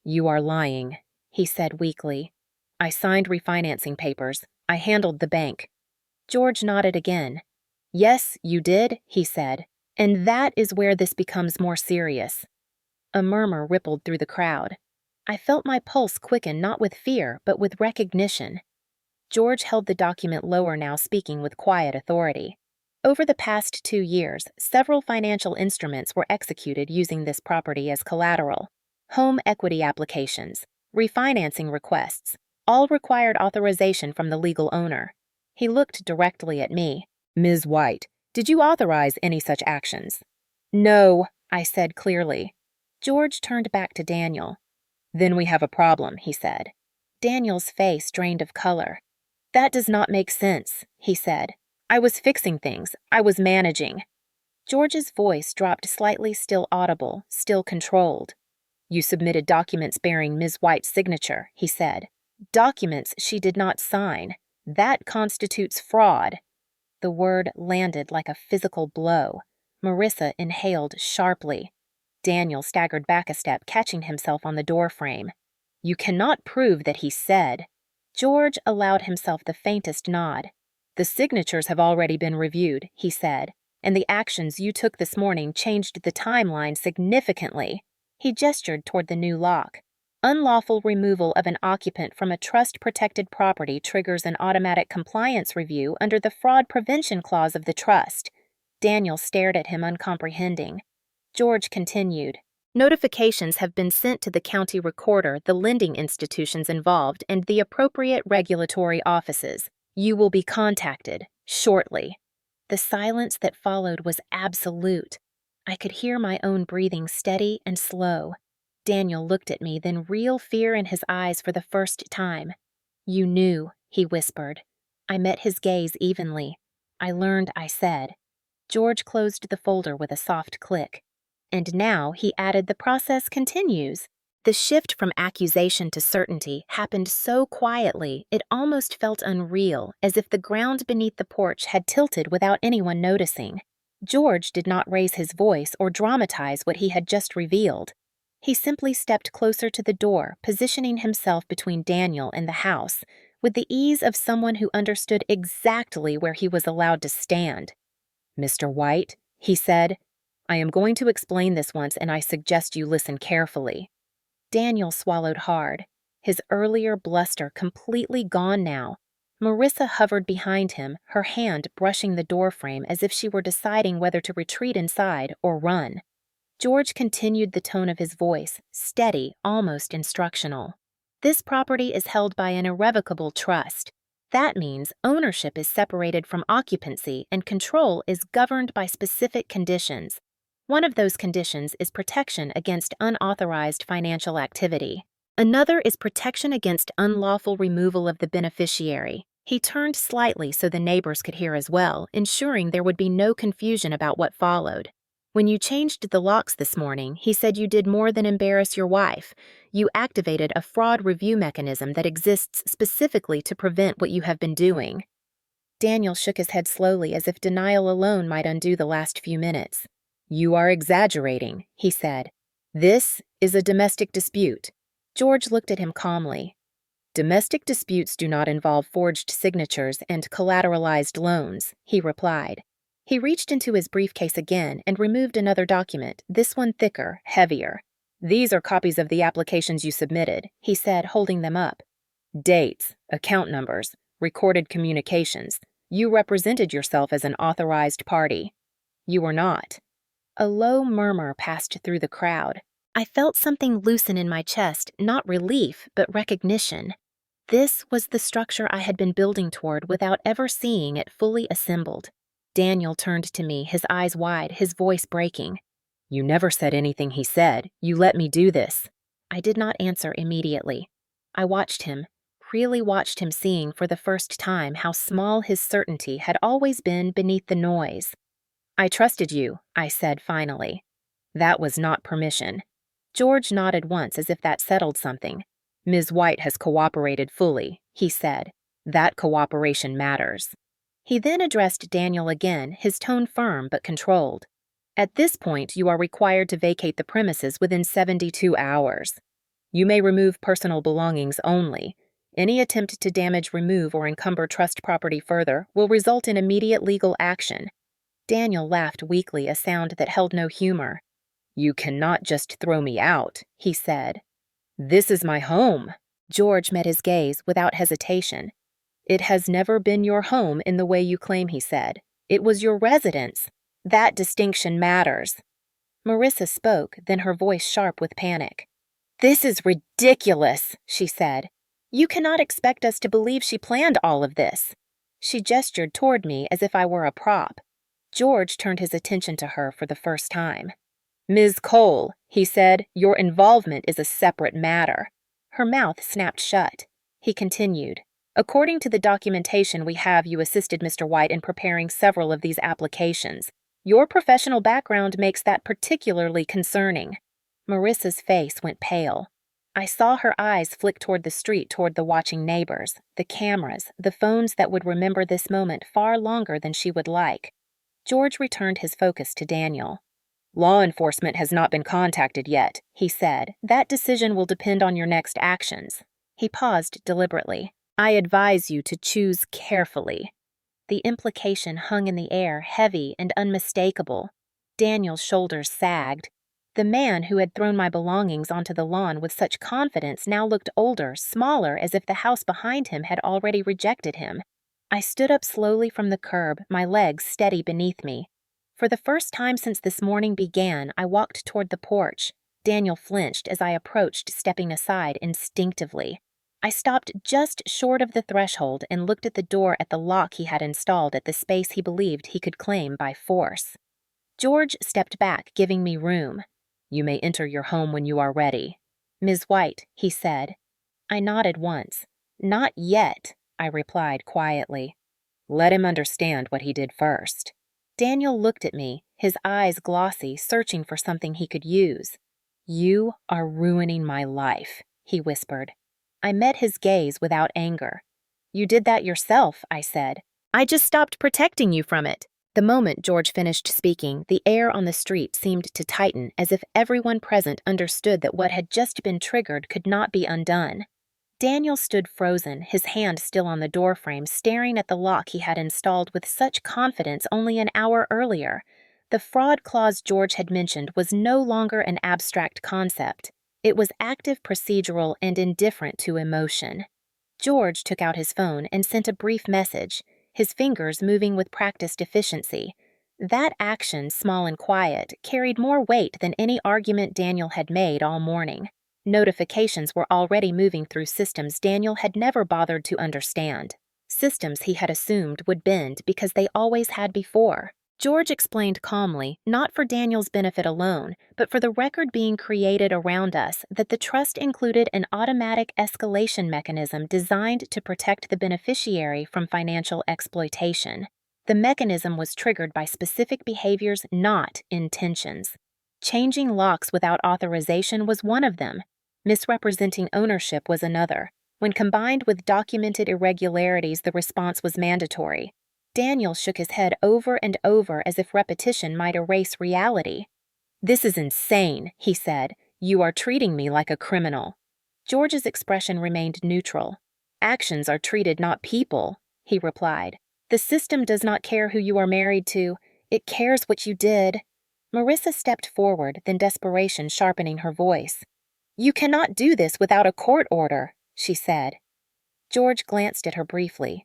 "You are lying," he said weakly. "I signed refinancing papers. I handled the bank." George nodded again. "Yes, you did," he said. "And that is where this becomes more serious." A murmur rippled through the crowd. I felt my pulse quicken, not with fear, but with recognition. George held the document lower now, speaking with quiet authority. "Over the past 2 years, several financial instruments were executed using this property as collateral. Home equity applications, refinancing requests, all required authorization from the legal owner." He looked directly at me. "Ms. White, did you authorize any such actions?" "No," I said clearly. George turned back to Daniel. "Then we have a problem," he said. Daniel's face drained of color. "That does not make sense," he said. "I was fixing things. I was managing." George's voice dropped slightly, still audible, still controlled. "You submitted documents bearing Ms. White's signature," he said. "Documents she did not sign. That constitutes fraud." The word landed like a physical blow. Marissa inhaled sharply. Daniel staggered back a step, catching himself on the doorframe. "You cannot prove that he said." George allowed himself the faintest nod. "The signatures have already been reviewed," he said, "and the actions you took this morning changed the timeline significantly." He gestured toward the new lock. "Unlawful removal of an occupant from a trust-protected property triggers an automatic compliance review under the fraud prevention clause of the trust." Daniel stared at him uncomprehending. George continued. Notifications have been sent to the county recorder, the lending institutions involved, and the appropriate regulatory offices. You will be contacted shortly." The silence that followed was absolute. I could hear my own breathing steady and slow. Daniel looked at me, then real fear in his eyes for the first time. "You knew," he whispered. I met his gaze evenly. I learned I said. George closed the folder with a soft click. "And now," he added, "the process continues." The shift from accusation to certainty happened so quietly it almost felt unreal, as if the ground beneath the porch had tilted without anyone noticing. George did not raise his voice or dramatize what he had just revealed. He simply stepped closer to the door, positioning himself between Daniel and the house, with the ease of someone who understood exactly where he was allowed to stand. "Mr. White," he said, "I am going to explain this once, and I suggest you listen carefully." Daniel swallowed hard, his earlier bluster completely gone now. Marissa hovered behind him, her hand brushing the doorframe as if she were deciding whether to retreat inside or run. George continued the tone of his voice, steady, almost instructional. "This property is held by an irrevocable trust. That means ownership is separated from occupancy and control is governed by specific conditions. One of those conditions is protection against unauthorized financial activity. Another is protection against unlawful removal of the beneficiary." He turned slightly so the neighbors could hear as well, ensuring there would be no confusion about what followed. "When you changed the locks this morning, he said you did more than embarrass your wife. You activated a fraud review mechanism that exists specifically to prevent what you have been doing." Daniel shook his head slowly as if denial alone might undo the last few minutes. "You are exaggerating," he said. "This is a domestic dispute." George looked at him calmly. "Domestic disputes do not involve forged signatures and collateralized loans," he replied. He reached into his briefcase again and removed another document, this one thicker, heavier. "These are copies of the applications you submitted," he said, holding them up. "Dates, account numbers, recorded communications. You represented yourself as an authorized party. You were not." A low murmur passed through the crowd. I felt something loosen in my chest, not relief, but recognition. This was the structure I had been building toward without ever seeing it fully assembled. Daniel turned to me, his eyes wide, his voice breaking. "You never said anything he said. You let me do this." I did not answer immediately. I watched him, really watched him, seeing for the first time how small his certainty had always been beneath the noise. "I trusted you," I said finally. "That was not permission." George nodded once as if that settled something. "Ms. White has cooperated fully," he said. "That cooperation matters." He then addressed Daniel again, his tone firm but controlled. "At this point, you are required to vacate the premises within 72 hours. You may remove personal belongings only. Any attempt to damage, remove, or encumber trust property further will result in immediate legal action." Daniel laughed weakly, a sound that held no humor. "You cannot just throw me out," he said. "This is my home." George met his gaze without hesitation. "It has never been your home in the way you claim," he said. "It was your residence. That distinction matters." Marissa spoke, then her voice sharp with panic. "This is ridiculous," she said. "You cannot expect us to believe she planned all of this." She gestured toward me as if I were a prop. George turned his attention to her for the first time. "Ms. Cole," he said, "your involvement is a separate matter." Her mouth snapped shut. He continued. "According to the documentation we have, you assisted Mr. White in preparing several of these applications. Your professional background makes that particularly concerning." Marissa's face went pale. I saw her eyes flick toward the street, toward the watching neighbors, the cameras, the phones that would remember this moment far longer than she would like. George returned his focus to Daniel. "Law enforcement has not been contacted yet," he said. "That decision will depend on your next actions." He paused deliberately. "I advise you to choose carefully." The implication hung in the air, heavy and unmistakable. Daniel's shoulders sagged. The man who had thrown my belongings onto the lawn with such confidence now looked older, smaller, as if the house behind him had already rejected him. I stood up slowly from the curb, my legs steady beneath me. For the first time since this morning began, I walked toward the porch. Daniel flinched as I approached, stepping aside instinctively. I stopped just short of the threshold and looked at the door at the lock he had installed at the space he believed he could claim by force. George stepped back, giving me room. "You may enter your home when you are ready." "Ms. White," he said. I nodded once. "Not yet," I replied quietly. Let him understand what he did first. Daniel looked at me, his eyes glossy, searching for something he could use. "You are ruining my life," he whispered. I met his gaze without anger. "You did that yourself," I said. "I just stopped protecting you from it." The moment George finished speaking, the air on the street seemed to tighten, as if everyone present understood that what had just been triggered could not be undone. Daniel stood frozen, his hand still on the doorframe, staring at the lock he had installed with such confidence only an hour earlier. The fraud clause George had mentioned was no longer an abstract concept. It was active, procedural, and indifferent to emotion. George took out his phone and sent a brief message, his fingers moving with practiced efficiency. That action, small and quiet, carried more weight than any argument Daniel had made all morning. Notifications were already moving through systems Daniel had never bothered to understand. Systems he had assumed would bend because they always had before. George explained calmly, not for Daniel's benefit alone, but for the record being created around us, that the trust included an automatic escalation mechanism designed to protect the beneficiary from financial exploitation. The mechanism was triggered by specific behaviors, not intentions. Changing locks without authorization was one of them. Misrepresenting ownership was another. When combined with documented irregularities, the response was mandatory. Daniel shook his head over and over as if repetition might erase reality. "This is insane," he said. "You are treating me like a criminal." George's expression remained neutral. "Actions are treated, not people," he replied. "The system does not care who you are married to. It cares what you did." Marissa stepped forward, then desperation sharpening her voice. "You cannot do this without a court order," she said. George glanced at her briefly.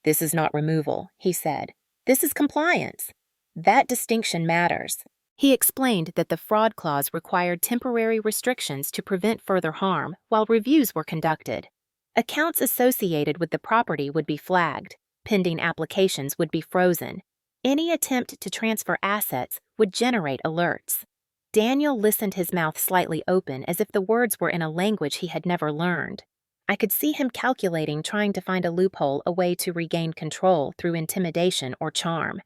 "This is not removal," he said. "This is compliance. That distinction matters." He explained that the fraud clause required temporary restrictions to prevent further harm while reviews were conducted. Accounts associated with the property would be flagged. Pending applications would be frozen. Any attempt to transfer assets would generate alerts. Daniel listened, his mouth slightly open, as if the words were in a language he had never learned. I could see him calculating, trying to find a loophole, a way to regain control through intimidation or charm.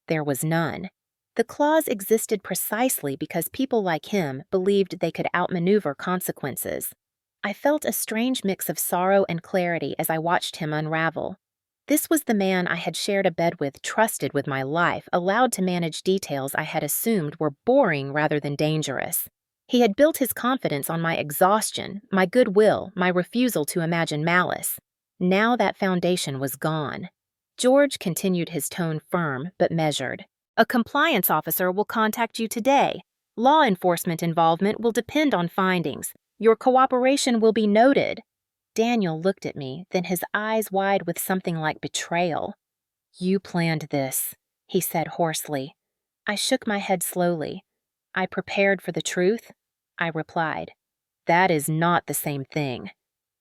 There was none. The clause existed precisely because people like him believed they could outmaneuver consequences. I felt a strange mix of sorrow and clarity as I watched him unravel. This was the man I had shared a bed with, trusted with my life, allowed to manage details I had assumed were boring rather than dangerous. He had built his confidence on my exhaustion, my goodwill, my refusal to imagine malice. Now that foundation was gone. George continued, his tone firm but measured. "A compliance officer will contact you today. Law enforcement involvement will depend on findings. Your cooperation will be noted." Daniel looked at me, then his eyes wide with something like betrayal. "You planned this," he said hoarsely. I shook my head slowly. "I prepared for the truth," I replied. "That is not the same thing."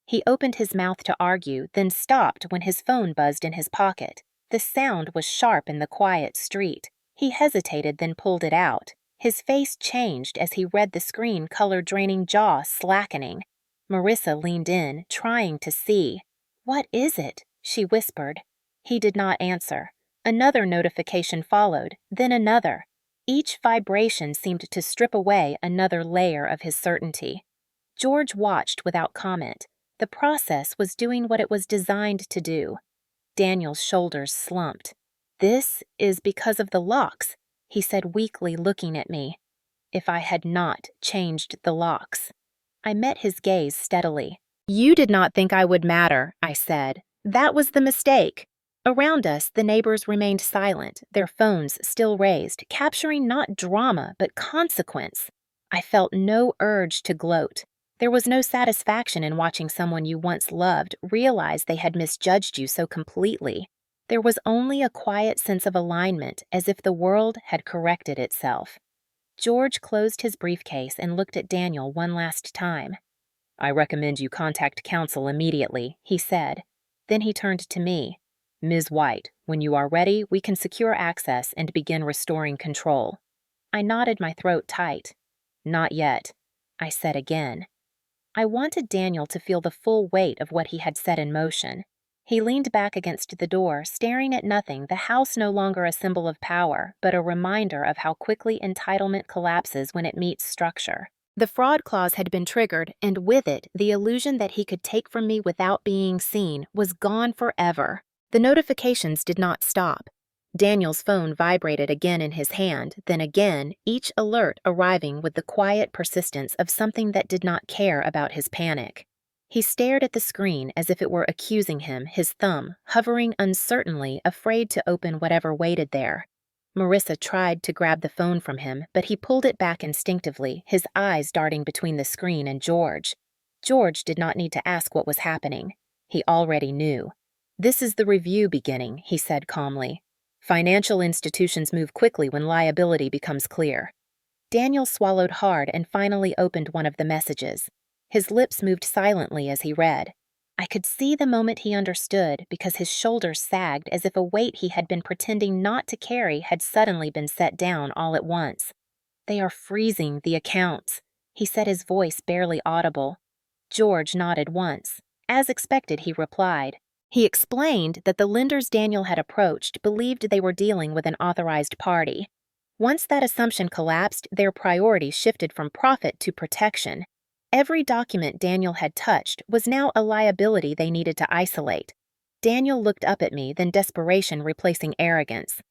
He opened his mouth to argue, then stopped when his phone buzzed in his pocket. The sound was sharp in the quiet street. He hesitated, then pulled it out. His face changed as he read the screen, color draining, jaw slackening. Marissa leaned in, trying to see. "What is it?" she whispered. He did not answer. Another notification followed, then another. Each vibration seemed to strip away another layer of his certainty. George watched without comment. The process was doing what it was designed to do. Daniel's shoulders slumped. "This is because of the locks," he said weakly, looking at me. "If I had not changed the locks." I met his gaze steadily. "You did not think I would matter," I said. "That was the mistake." Around us, the neighbors remained silent, their phones still raised, capturing not drama but consequence. I felt no urge to gloat. There was no satisfaction in watching someone you once loved realize they had misjudged you so completely. There was only a quiet sense of alignment, as if the world had corrected itself. George closed his briefcase and looked at Daniel one last time. I recommend you contact counsel immediately, He said. Then he turned to me. Ms. White, when you are ready, we can secure access and begin restoring control. I knotted my throat tight. Not yet, I said again. I wanted Daniel to feel the full weight of what he had set in motion. He leaned back against the door, staring at nothing, the house no longer a symbol of power, but a reminder of how quickly entitlement collapses when it meets structure. The fraud clause had been triggered, and with it, the illusion that he could take from me without being seen was gone forever. The notifications did not stop. Daniel's phone vibrated again in his hand, then again, each alert arriving with the quiet persistence of something that did not care about his panic. He stared at the screen as if it were accusing him, his thumb hovering uncertainly, afraid to open whatever waited there. Marissa tried to grab the phone from him, but he pulled it back instinctively, his eyes darting between the screen and George. George did not need to ask what was happening. He already knew. "This is the review beginning," he said calmly. "Financial institutions move quickly when liability becomes clear." Daniel swallowed hard and finally opened one of the messages. His lips moved silently as he read. I could see the moment he understood because his shoulders sagged as if a weight he had been pretending not to carry had suddenly been set down all at once. "They are freezing the accounts," he said, his voice barely audible. George nodded once. As expected, he replied. He explained that the lenders Daniel had approached believed they were dealing with an authorized party. Once that assumption collapsed, their priorities shifted from profit to protection. Every document Daniel had touched was now a liability they needed to isolate. Daniel looked up at me, then desperation replacing arrogance.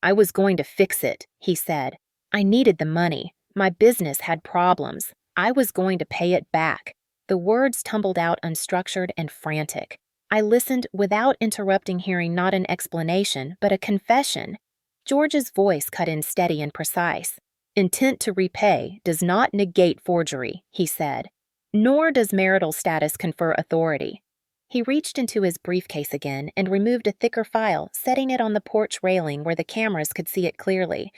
"I was going to fix it," he said. "I needed the money. My business had problems. I was going to pay it back." The words tumbled out unstructured and frantic. I listened without interrupting, hearing not an explanation, but a confession. George's voice cut in steady and precise. "Intent to repay does not negate forgery," he said. "Nor does marital status confer authority." He reached into his briefcase again and removed a thicker file, setting it on the porch railing where the cameras could see it clearly.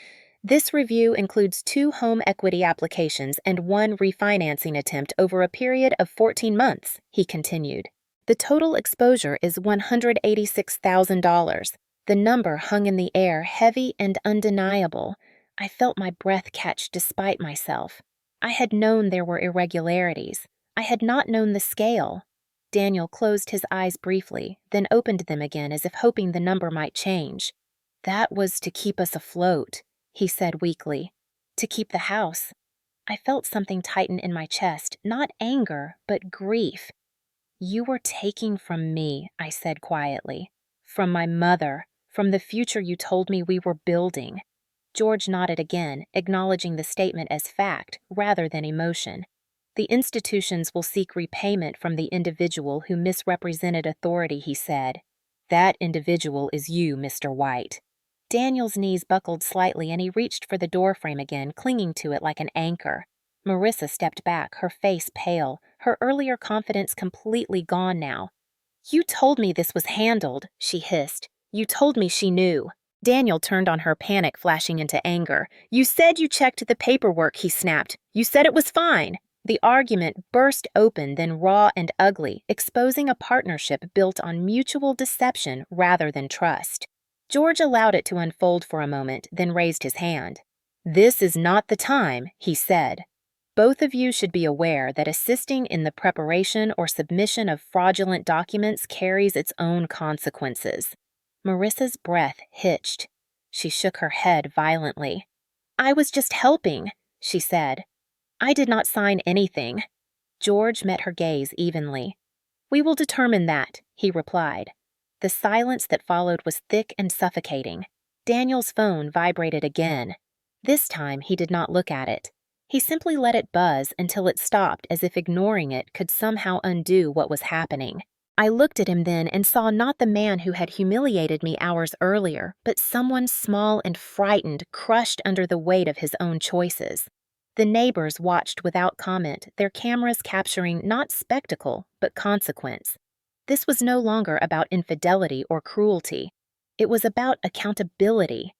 "This review includes 2 home equity applications and 1 refinancing attempt over a period of 14 months, he continued. "The total exposure is $186,000. The number hung in the air, heavy and undeniable. I felt my breath catch despite myself. I had known there were irregularities. I had not known the scale. Daniel closed his eyes briefly, then opened them again as if hoping the number might change. "That was to keep us afloat," he said weakly. "To keep the house." I felt something tighten in my chest, not anger, but grief. "You were taking from me," I said quietly. "From my mother, from the future you told me we were building." George nodded again, acknowledging the statement as fact rather than emotion. "The institutions will seek repayment from the individual who misrepresented authority," he said. "That individual is you, Mr. White." Daniel's knees buckled slightly and he reached for the doorframe again, clinging to it like an anchor. Marissa stepped back, her face pale, her earlier confidence completely gone now. "You told me this was handled," she hissed. "You told me she knew." Daniel turned on her, panic flashing into anger. "You said you checked the paperwork," he snapped. "You said it was fine." The argument burst open, then raw and ugly, exposing a partnership built on mutual deception rather than trust. George allowed it to unfold for a moment, then raised his hand. "This is not the time," he said. "Both of you should be aware that assisting in the preparation or submission of fraudulent documents carries its own consequences." Marissa's breath hitched. She shook her head violently. "I was just helping," she said. "I did not sign anything." George met her gaze evenly. "We will determine that," he replied. The silence that followed was thick and suffocating. Daniel's phone vibrated again. This time he did not look at it. He simply let it buzz until it stopped, as if ignoring it could somehow undo what was happening. I looked at him then and saw not the man who had humiliated me hours earlier, but someone small and frightened, crushed under the weight of his own choices. The neighbors watched without comment, their cameras capturing not spectacle, but consequence. This was no longer about infidelity or cruelty. It was about accountability.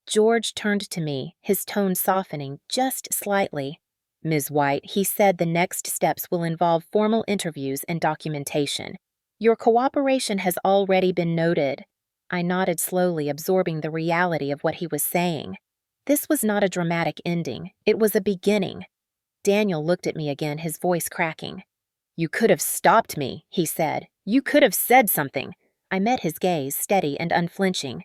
George turned to me, his tone softening just slightly. "Ms. White," he said, "the next steps will involve formal interviews and documentation. Your cooperation has already been noted." I nodded slowly, absorbing the reality of what he was saying. This was not a dramatic ending, it was a beginning. Daniel looked at me again, his voice cracking. "You could have stopped me," he said. "You could have said something." I met his gaze, steady and unflinching.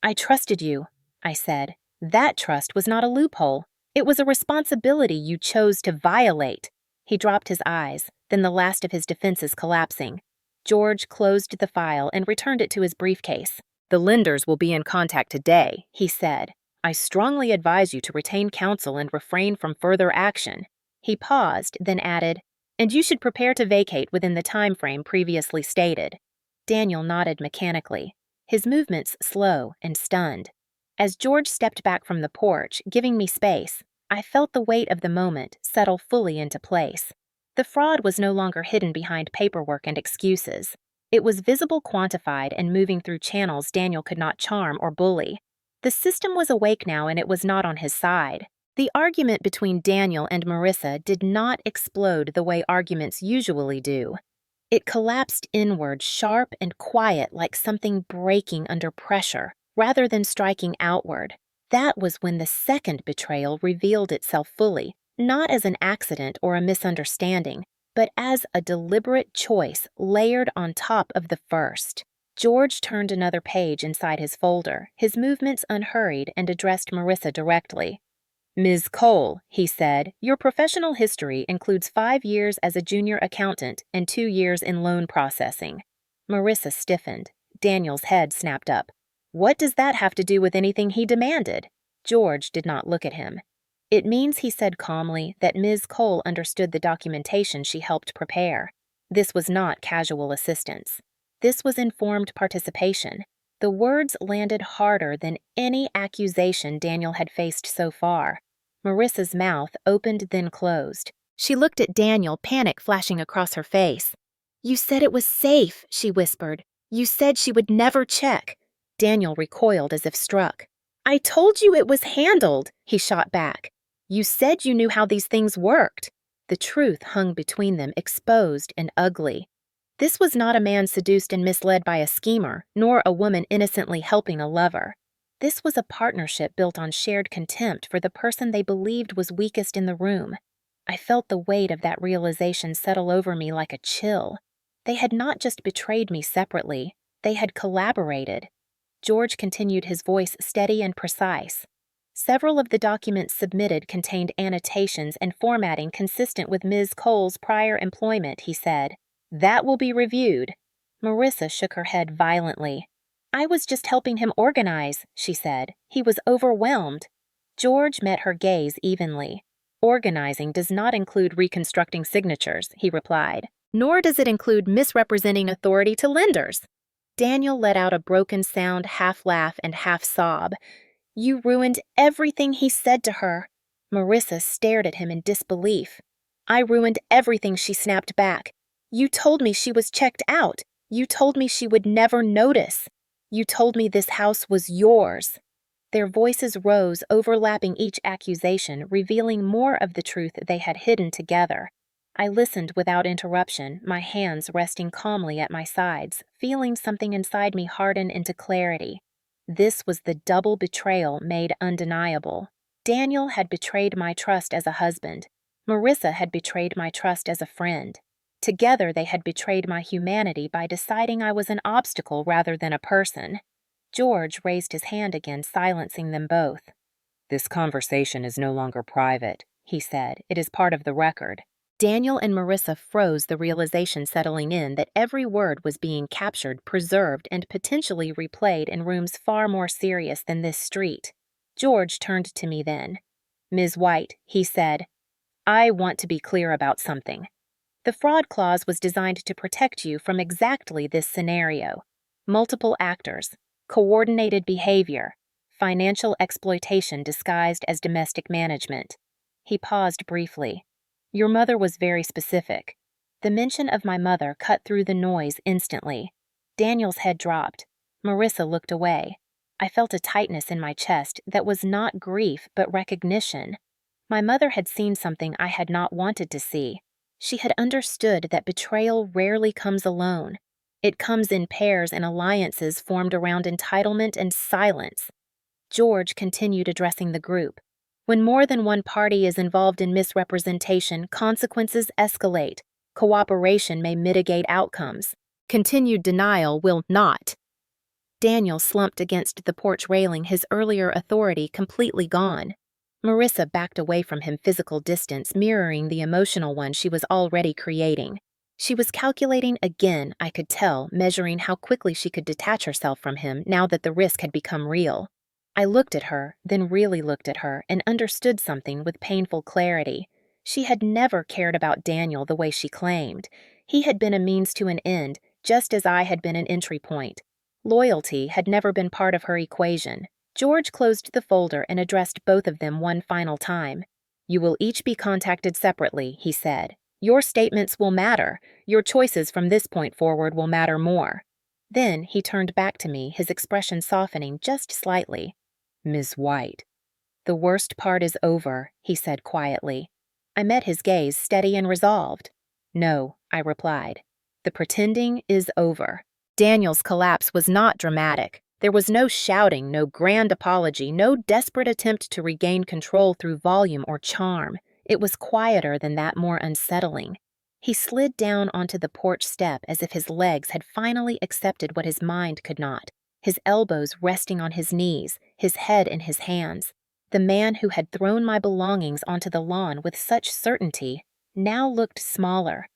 "I trusted you," I said. "That trust was not a loophole. It was a responsibility you chose to violate." He dropped his eyes, then the last of his defenses collapsing. George closed the file and returned it to his briefcase. "The lenders will be in contact today," he said. "I strongly advise you to retain counsel and refrain from further action." He paused, then added, "And you should prepare to vacate within the time frame previously stated." Daniel nodded mechanically, his movements slow and stunned. As George stepped back from the porch, giving me space, I felt the weight of the moment settle fully into place. The fraud was no longer hidden behind paperwork and excuses. It was visible, quantified, and moving through channels Daniel could not charm or bully. The system was awake now, and it was not on his side. The argument between Daniel and Marissa did not explode the way arguments usually do. It collapsed inward, sharp and quiet, like something breaking under pressure, rather than striking outward. That was when the second betrayal revealed itself fully, not as an accident or a misunderstanding, but as a deliberate choice layered on top of the first. George turned another page inside his folder, his movements unhurried, and addressed Marissa directly. "Ms. Cole," he said, "your professional history includes 5 years as a junior accountant and 2 years in loan processing." Marissa stiffened. Daniel's head snapped up. What does that have to do with anything he demanded? George did not look at him. "It means," he said calmly, "that Ms. Cole understood the documentation she helped prepare. This was not casual assistance. This was informed participation." The words landed harder than any accusation Daniel had faced so far. Marissa's mouth opened then closed. She looked at Daniel, panic flashing across her face. "You said it was safe," she whispered. "You said she would never check." Daniel recoiled as if struck. "I told you it was handled," he shot back. "You said you knew how these things worked." The truth hung between them, exposed and ugly. This was not a man seduced and misled by a schemer, nor a woman innocently helping a lover. This was a partnership built on shared contempt for the person they believed was weakest in the room. I felt the weight of that realization settle over me like a chill. They had not just betrayed me separately, they had collaborated. George continued, his voice steady and precise. "Several of the documents submitted contained annotations and formatting consistent with Ms. Cole's prior employment," he said. "That will be reviewed." Marissa shook her head violently. "I was just helping him organize," she said. "He was overwhelmed." George met her gaze evenly. "Organizing does not include reconstructing signatures," he replied. "Nor does it include misrepresenting authority to lenders." Daniel let out a broken sound, half laugh and half sob. "You ruined everything he said to her." Marissa stared at him in disbelief. "I ruined everything," she snapped back. "You told me she was checked out. You told me she would never notice. You told me this house was yours." Their voices rose, overlapping each accusation, revealing more of the truth they had hidden together. I listened without interruption, my hands resting calmly at my sides, feeling something inside me harden into clarity. This was the double betrayal made undeniable. Daniel had betrayed my trust as a husband. Marissa had betrayed my trust as a friend. Together they had betrayed my humanity by deciding I was an obstacle rather than a person. George raised his hand again, silencing them both. "This conversation is no longer private," he said. "It is part of the record." Daniel and Marissa froze, the realization settling in that every word was being captured, preserved, and potentially replayed in rooms far more serious than this street. George turned to me then. "Ms. White," he said, "I want to be clear about something. The fraud clause was designed to protect you from exactly this scenario. Multiple actors, coordinated behavior, financial exploitation disguised as domestic management." He paused briefly. "Your mother was very specific." The mention of my mother cut through the noise instantly. Daniel's head dropped. Marissa looked away. I felt a tightness in my chest that was not grief but recognition. My mother had seen something I had not wanted to see. She had understood that betrayal rarely comes alone. It comes in pairs and alliances formed around entitlement and silence. George continued addressing the group. When more than one party is involved in misrepresentation, consequences escalate. Cooperation may mitigate outcomes. Continued denial will not. Daniel slumped against the porch railing, his earlier authority completely gone. Marissa backed away from him, physical distance mirroring the emotional one she was already creating. She was calculating again, I could tell, measuring how quickly she could detach herself from him now that the risk had become real. I looked at her, then really looked at her, and understood something with painful clarity. She had never cared about Daniel the way she claimed. He had been a means to an end, just as I had been an entry point. Loyalty had never been part of her equation. George closed the folder and addressed both of them one final time. "You will each be contacted separately," he said. "Your statements will matter. Your choices from this point forward will matter more." Then he turned back to me, his expression softening just slightly. "Miss White." "The worst part is over," he said quietly. I met his gaze, steady and resolved. "No," I replied. "The pretending is over." Daniel's collapse was not dramatic. There was no shouting, no grand apology, no desperate attempt to regain control through volume or charm. It was quieter than that, more unsettling. He slid down onto the porch step as if his legs had finally accepted what his mind could not, his elbows resting on his knees, his head in his hands. The man who had thrown my belongings onto the lawn with such certainty now looked smaller,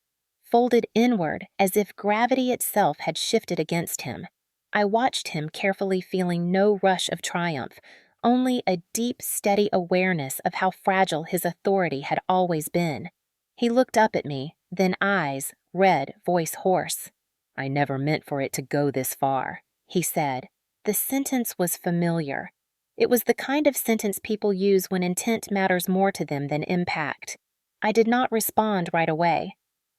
folded inward as if gravity itself had shifted against him. I watched him carefully, feeling no rush of triumph, only a deep, steady awareness of how fragile his authority had always been. He looked up at me, then eyes, red, voice hoarse. "I never meant for it to go this far," he said. The sentence was familiar. It was the kind of sentence people use when intent matters more to them than impact. I did not respond right away.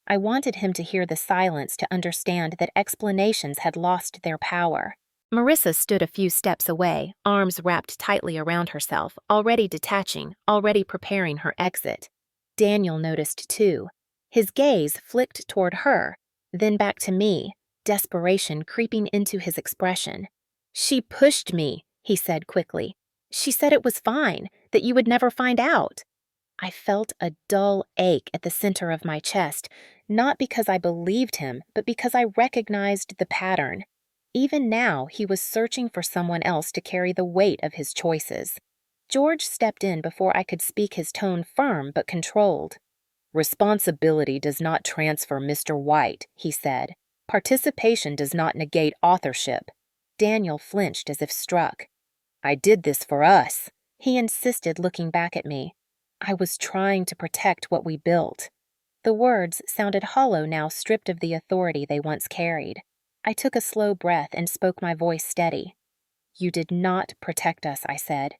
I wanted him to hear the silence to understand that explanations had lost their power. Marissa stood a few steps away, arms wrapped tightly around herself, already detaching, already preparing her exit. Daniel noticed too. His gaze flicked toward her, then back to me, desperation creeping into his expression. "She pushed me," he said quickly. "She said it was fine, that you would never find out." I felt a dull ache at the center of my chest, not because I believed him, but because I recognized the pattern. Even now, he was searching for someone else to carry the weight of his choices. George stepped in before I could speak, his tone firm but controlled. "Responsibility does not transfer, Mr. White," he said. "Participation does not negate authorship." Daniel flinched as if struck. "I did this for us," he insisted, looking back at me. "I was trying to protect what we built." The words sounded hollow now, stripped of the authority they once carried. I took a slow breath and spoke, my voice steady. "You did not protect us," I said.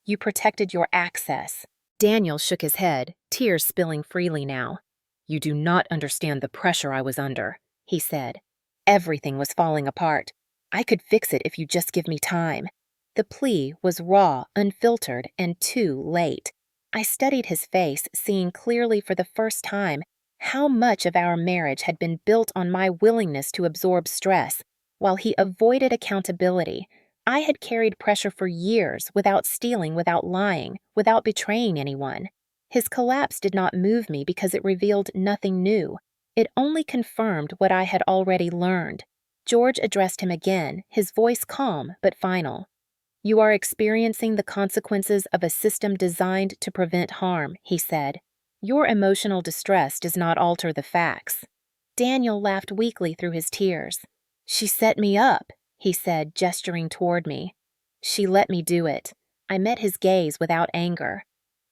"You protected your access." Daniel shook his head, tears spilling freely now. "You do not understand the pressure I was under," he said. "Everything was falling apart. I could fix it if you just give me time." The plea was raw, unfiltered, and too late. I studied his face, seeing clearly for the first time how much of our marriage had been built on my willingness to absorb stress, while he avoided accountability. I had carried pressure for years, without stealing, without lying, without betraying anyone. His collapse did not move me because it revealed nothing new. It only confirmed what I had already learned. George addressed him again, his voice calm but final. "You are experiencing the consequences of a system designed to prevent harm," he said. "Your emotional distress does not alter the facts." Daniel laughed weakly through his tears. "She set me up," he said, gesturing toward me. "She let me do it." I met his gaze without anger.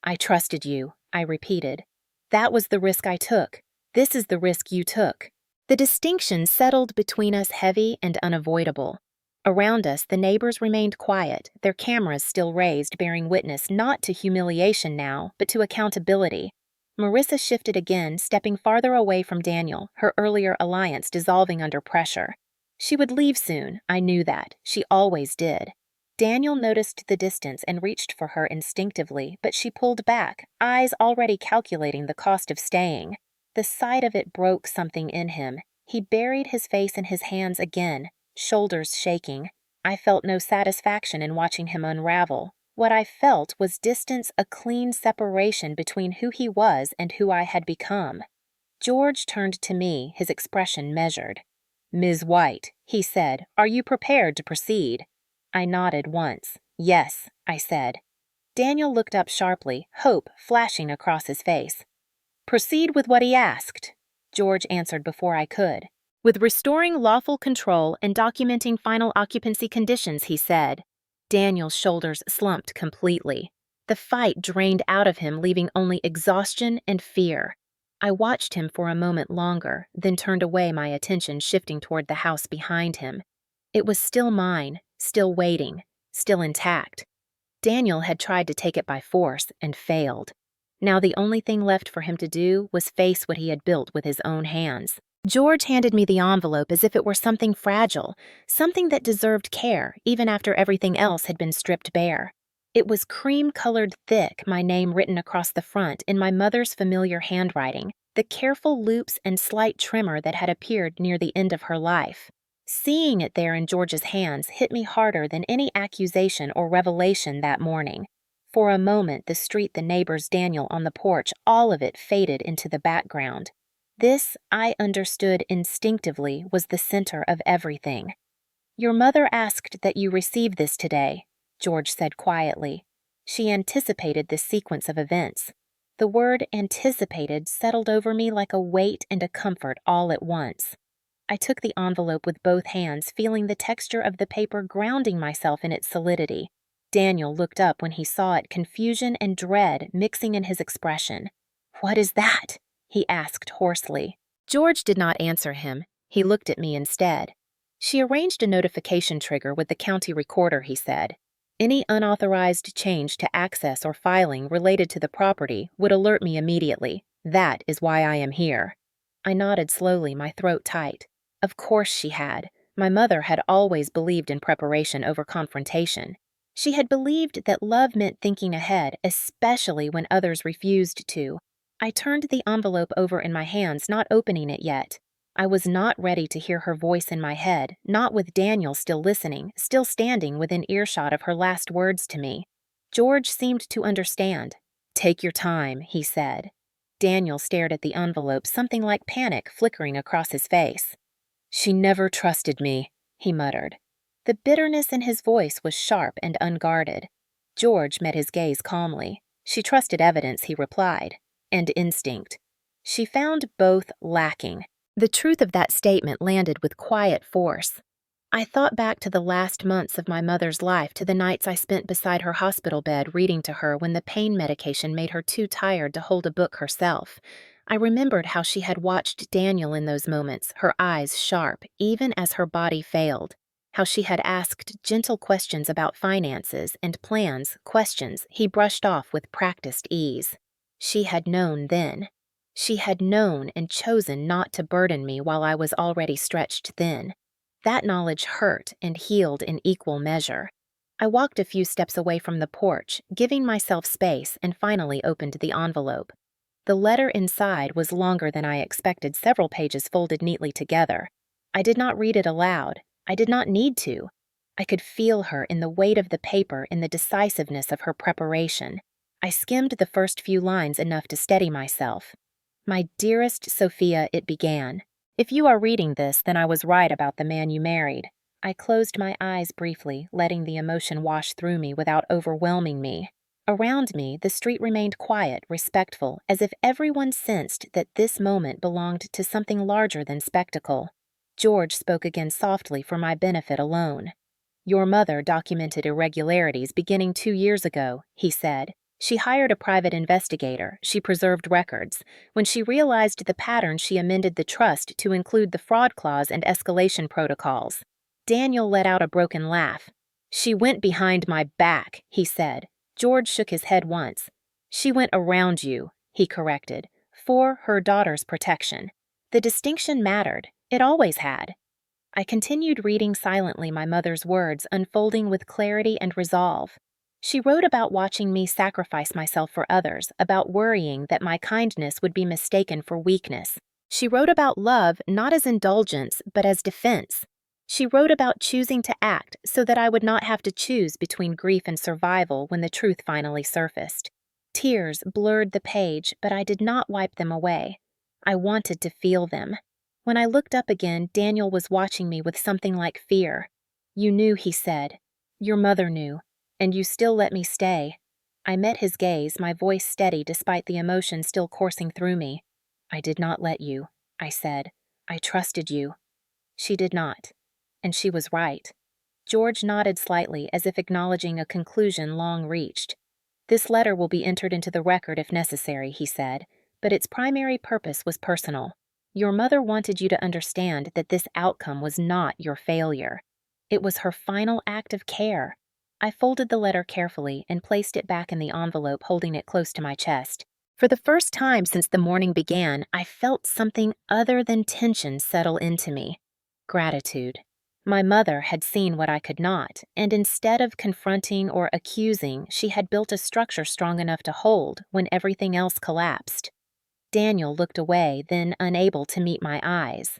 "I trusted you," I repeated. "That was the risk I took. This is the risk you took." The distinction settled between us, heavy and unavoidable. Around us, the neighbors remained quiet, their cameras still raised, bearing witness not to humiliation now, but to accountability. Marissa shifted again, stepping farther away from Daniel, her earlier alliance dissolving under pressure. She would leave soon, I knew that. She always did. Daniel noticed the distance and reached for her instinctively, but she pulled back, eyes already calculating the cost of staying. The sight of it broke something in him. He buried his face in his hands again, shoulders shaking. I felt no satisfaction in watching him unravel. What I felt was distance, a clean separation between who he was and who I had become. George turned to me, his expression measured. "Ms. White," he said, "are you prepared to proceed?" I nodded once. "Yes," I said. Daniel looked up sharply, hope flashing across his face. "Proceed with what he asked," George answered before I could. "With restoring lawful control and documenting final occupancy conditions," he said. Daniel's shoulders slumped completely. The fight drained out of him, leaving only exhaustion and fear. I watched him for a moment longer, then turned away, my attention shifting toward the house behind him. It was still mine, still waiting, still intact. Daniel had tried to take it by force and failed. Now the only thing left for him to do was face what he had built with his own hands. George handed me the envelope as if it were something fragile, something that deserved care even after everything else had been stripped bare. It was cream-colored thick, my name written across the front in my mother's familiar handwriting, the careful loops and slight tremor that had appeared near the end of her life. Seeing it there in George's hands hit me harder than any accusation or revelation that morning. For a moment, the street, the neighbors, Daniel on the porch, all of it faded into the background. This, I understood instinctively, was the center of everything. "Your mother asked that you receive this today," George said quietly. She anticipated this sequence of events. The word anticipated settled over me like a weight and a comfort all at once. I took the envelope with both hands, feeling the texture of the paper grounding myself in its solidity. Daniel looked up when he saw it, confusion and dread mixing in his expression. "What is that?" he asked hoarsely. George did not answer him. He looked at me instead. "She arranged a notification trigger with the county recorder," he said. "Any unauthorized change to access or filing related to the property would alert me immediately. That is why I am here." I nodded slowly, my throat tight. Of course she had. My mother had always believed in preparation over confrontation. She had believed that love meant thinking ahead, especially when others refused to. I turned the envelope over in my hands, not opening it yet. I was not ready to hear her voice in my head, not with Daniel still listening, still standing within earshot of her last words to me. George seemed to understand. "Take your time," he said. Daniel stared at the envelope, something like panic flickering across his face. "She never trusted me," he muttered. The bitterness in his voice was sharp and unguarded. George met his gaze calmly. "She trusted evidence," he replied, "and instinct." She found both lacking. The truth of that statement landed with quiet force. I thought back to the last months of my mother's life, to the nights I spent beside her hospital bed reading to her when the pain medication made her too tired to hold a book herself. I remembered how she had watched Daniel in those moments, her eyes sharp, even as her body failed. How she had asked gentle questions about finances and plans, questions he brushed off with practiced ease. She had known then. She had known and chosen not to burden me while I was already stretched thin. That knowledge hurt and healed in equal measure. I walked a few steps away from the porch, giving myself space, and finally opened the envelope. The letter inside was longer than I expected, several pages folded neatly together. I did not read it aloud. I did not need to. I could feel her in the weight of the paper, in the decisiveness of her preparation. I skimmed the first few lines enough to steady myself. "My dearest Sophia," it began. "If you are reading this, then I was right about the man you married." I closed my eyes briefly, letting the emotion wash through me without overwhelming me. Around me, the street remained quiet, respectful, as if everyone sensed that this moment belonged to something larger than spectacle. George spoke again softly for my benefit alone. "Your mother documented irregularities beginning 2 years ago," he said. "She hired a private investigator. She preserved records. When she realized the pattern, she amended the trust to include the fraud clause and escalation protocols." Daniel let out a broken laugh. "She went behind my back," he said. George shook his head once. "She went around you," he corrected, "for her daughter's protection." The distinction mattered. It always had. I continued reading silently, my mother's words unfolding with clarity and resolve. She wrote about watching me sacrifice myself for others, about worrying that my kindness would be mistaken for weakness. She wrote about love not as indulgence, but as defense. She wrote about choosing to act so that I would not have to choose between grief and survival when the truth finally surfaced. Tears blurred the page, but I did not wipe them away. I wanted to feel them. When I looked up again, Daniel was watching me with something like fear. "You knew," he said. "Your mother knew, and you still let me stay." I met his gaze, my voice steady despite the emotion still coursing through me. "I did not let you," I said. "I trusted you." She did not. And she was right. George nodded slightly as if acknowledging a conclusion long reached. "This letter will be entered into the record if necessary," he said, "but its primary purpose was personal. Your mother wanted you to understand that this outcome was not your failure. It was her final act of care." I folded the letter carefully and placed it back in the envelope, holding it close to my chest. For the first time since the morning began, I felt something other than tension settle into me. Gratitude. My mother had seen what I could not, and instead of confronting or accusing, she had built a structure strong enough to hold when everything else collapsed. Daniel looked away, then unable to meet my eyes.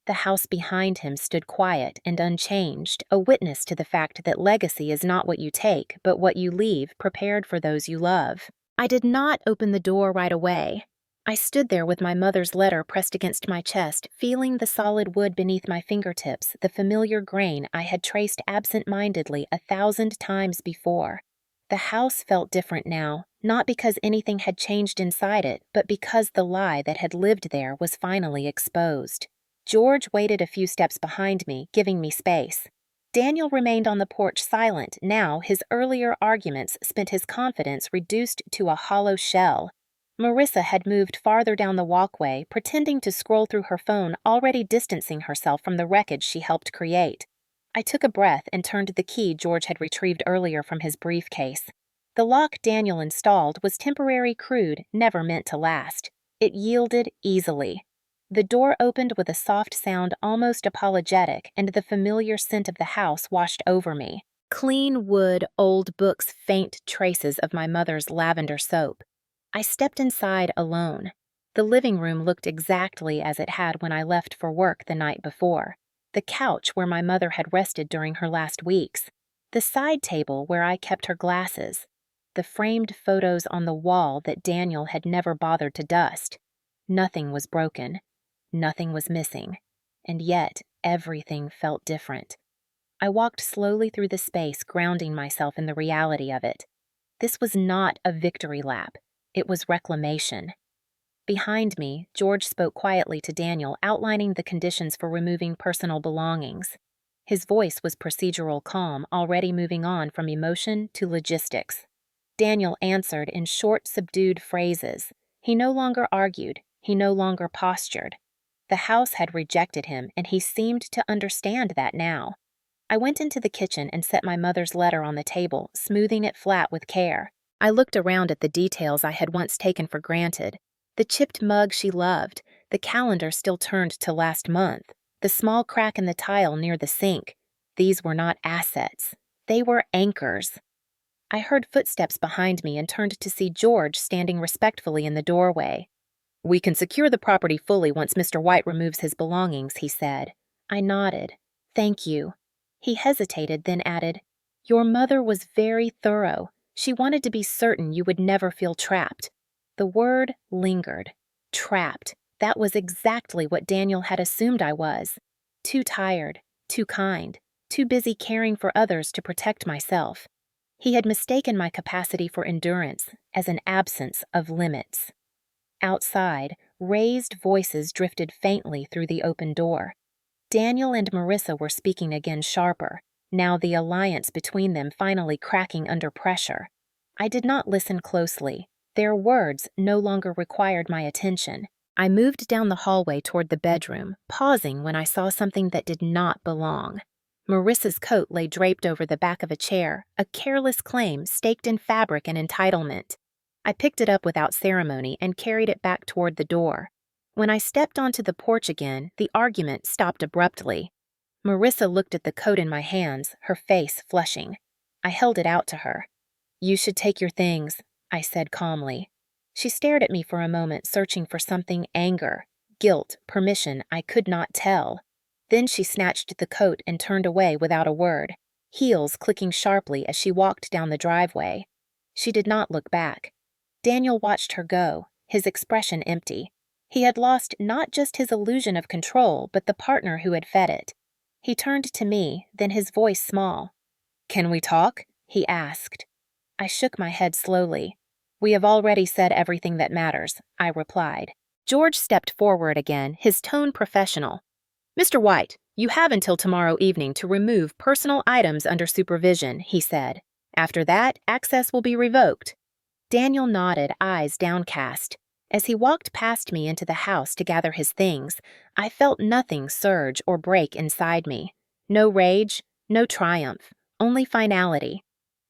The house behind him stood quiet and unchanged, a witness to the fact that legacy is not what you take, but what you leave prepared for those you love. I did not open the door right away. I stood there with my mother's letter pressed against my chest, feeling the solid wood beneath my fingertips, the familiar grain I had traced absent-mindedly 1,000 times before. The house felt different now, not because anything had changed inside it, but because the lie that had lived there was finally exposed. George waited a few steps behind me, giving me space. Daniel remained on the porch silent. Now, his earlier arguments spent his confidence reduced to a hollow shell. Marissa had moved farther down the walkway, pretending to scroll through her phone, already distancing herself from the wreckage she helped create. I took a breath and turned the key George had retrieved earlier from his briefcase. The lock Daniel installed was temporary, crude, never meant to last. It yielded easily. The door opened with a soft sound almost apologetic, and the familiar scent of the house washed over me. Clean wood, old books, faint traces of my mother's lavender soap. I stepped inside alone. The living room looked exactly as it had when I left for work the night before. The couch where my mother had rested during her last weeks. The side table where I kept her glasses. The framed photos on the wall that Daniel had never bothered to dust. Nothing was broken. Nothing was missing. And yet, everything felt different. I walked slowly through the space, grounding myself in the reality of it. This was not a victory lap. It was reclamation. Behind me, George spoke quietly to Daniel, outlining the conditions for removing personal belongings. His voice was procedural calm, already moving on from emotion to logistics. Daniel answered in short, subdued phrases. He no longer argued. He no longer postured. The house had rejected him, and he seemed to understand that now. I went into the kitchen and set my mother's letter on the table, smoothing it flat with care. I looked around at the details I had once taken for granted. The chipped mug she loved, the calendar still turned to last month, the small crack in the tile near the sink. These were not assets. They were anchors. I heard footsteps behind me and turned to see George standing respectfully in the doorway. "We can secure the property fully once Mr. White removes his belongings," he said. I nodded. "Thank you." He hesitated, then added, "Your mother was very thorough. She wanted to be certain you would never feel trapped." The word lingered. Trapped. That was exactly what Daniel had assumed I was. Too tired, too kind, too busy caring for others to protect myself. He had mistaken my capacity for endurance as an absence of limits. Outside, raised voices drifted faintly through the open door. Daniel and Marissa were speaking again sharper, now the alliance between them finally cracking under pressure. I did not listen closely. Their words no longer required my attention. I moved down the hallway toward the bedroom, pausing when I saw something that did not belong. Marissa's coat lay draped over the back of a chair, a careless claim staked in fabric and entitlement. I picked it up without ceremony and carried it back toward the door. When I stepped onto the porch again, the argument stopped abruptly. Marissa looked at the coat in my hands, her face flushing. I held it out to her. "You should take your things," I said calmly. She stared at me for a moment, searching for something: anger, guilt, permission, I could not tell. Then she snatched the coat and turned away without a word, heels clicking sharply as she walked down the driveway. She did not look back. Daniel watched her go, his expression empty. He had lost not just his illusion of control, but the partner who had fed it. He turned to me, then his voice small. "Can we talk?" he asked. I shook my head slowly. "We have already said everything that matters," I replied. George stepped forward again, his tone professional. "Mr. White, you have until tomorrow evening to remove personal items under supervision," he said. "After that, access will be revoked." Daniel nodded, eyes downcast. As he walked past me into the house to gather his things, I felt nothing surge or break inside me. No rage, no triumph, only finality.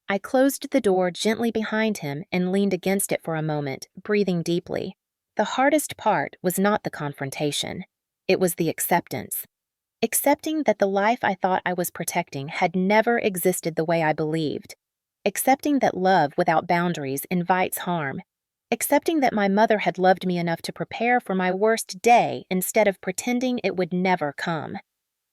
I closed the door gently behind him and leaned against it for a moment, breathing deeply. The hardest part was not the confrontation. It was the acceptance. Accepting that the life I thought I was protecting had never existed the way I believed. Accepting that love without boundaries invites harm. Accepting that my mother had loved me enough to prepare for my worst day instead of pretending it would never come.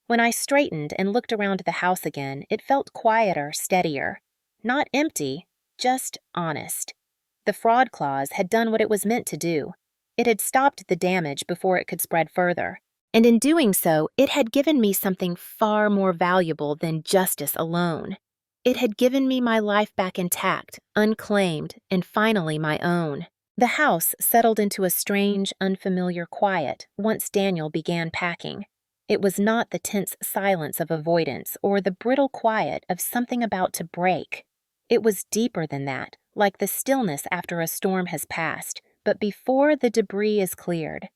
When I straightened and looked around the house again, it felt quieter, steadier. Not empty, just honest. The fraud clause had done what it was meant to do. It had stopped the damage before it could spread further. And in doing so, it had given me something far more valuable than justice alone. It had given me my life back intact, unclaimed, and finally my own. The house settled into a strange, unfamiliar quiet once Daniel began packing. It was not the tense silence of avoidance or the brittle quiet of something about to break. It was deeper than that, like the stillness after a storm has passed, but before the debris is cleared.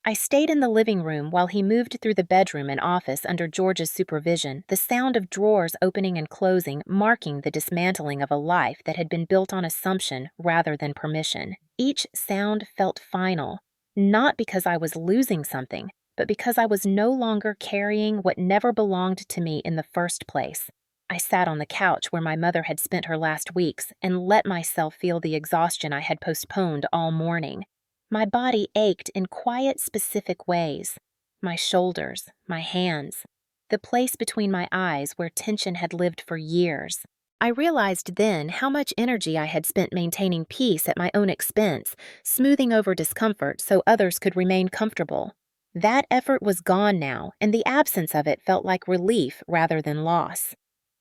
I stayed in the living room while he moved through the bedroom and office under George's supervision, the sound of drawers opening and closing marking the dismantling of a life that had been built on assumption rather than permission. Each sound felt final, not because I was losing something, but because I was no longer carrying what never belonged to me in the first place. I sat on the couch where my mother had spent her last weeks and let myself feel the exhaustion I had postponed all morning. My body ached in quiet, specific ways. My shoulders, my hands, the place between my eyes where tension had lived for years. I realized then how much energy I had spent maintaining peace at my own expense, smoothing over discomfort so others could remain comfortable. That effort was gone now, and the absence of it felt like relief rather than loss.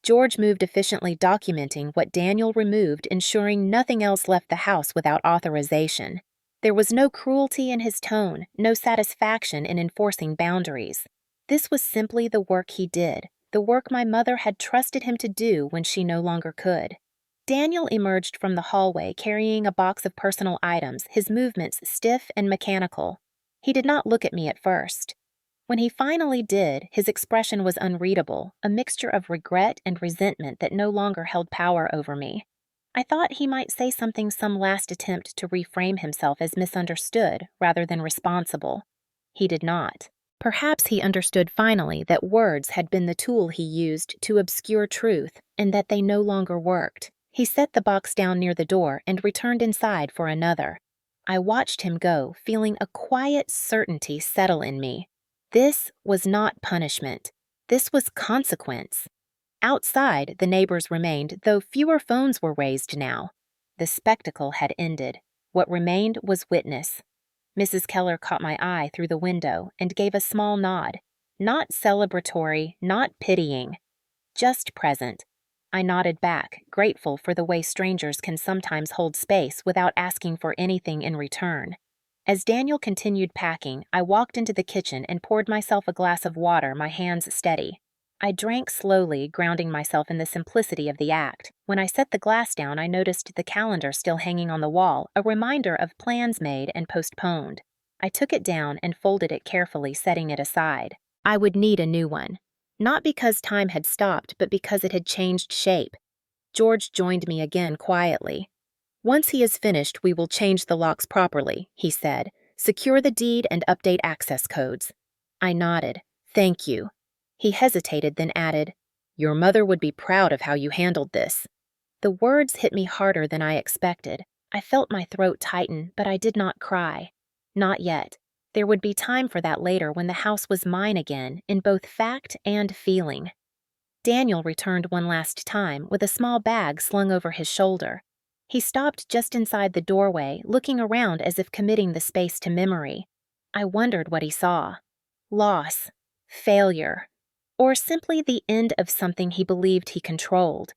George moved efficiently documenting what Daniel removed, ensuring nothing else left the house without authorization. There was no cruelty in his tone, no satisfaction in enforcing boundaries. This was simply the work he did, the work my mother had trusted him to do when she no longer could. Daniel emerged from the hallway carrying a box of personal items, his movements stiff and mechanical. He did not look at me at first. When he finally did, his expression was unreadable, a mixture of regret and resentment that no longer held power over me. I thought he might say something, some last attempt to reframe himself as misunderstood rather than responsible. He did not. Perhaps he understood finally that words had been the tool he used to obscure truth and that they no longer worked. He set the box down near the door and returned inside for another. I watched him go, feeling a quiet certainty settle in me. This was not punishment. This was consequence. Outside, the neighbors remained, though fewer phones were raised now. The spectacle had ended. What remained was witness. Mrs. Keller caught my eye through the window and gave a small nod. Not celebratory, not pitying. Just present. I nodded back, grateful for the way strangers can sometimes hold space without asking for anything in return. As Daniel continued packing, I walked into the kitchen and poured myself a glass of water, my hands steady. I drank slowly, grounding myself in the simplicity of the act. When I set the glass down, I noticed the calendar still hanging on the wall, a reminder of plans made and postponed. I took it down and folded it carefully, setting it aside. I would need a new one. Not because time had stopped, but because it had changed shape. George joined me again quietly. "Once he is finished, we will change the locks properly," he said. "Secure the deed and update access codes." I nodded. "Thank you." He hesitated, then added, Your mother would be proud of how you handled this. The words hit me harder than I expected. I felt my throat tighten, but I did not cry. Not yet. There would be time for that later when the house was mine again, in both fact and feeling. Daniel returned one last time, with a small bag slung over his shoulder. He stopped just inside the doorway, looking around as if committing the space to memory. I wondered what he saw. Loss, failure, or simply the end of something he believed he controlled.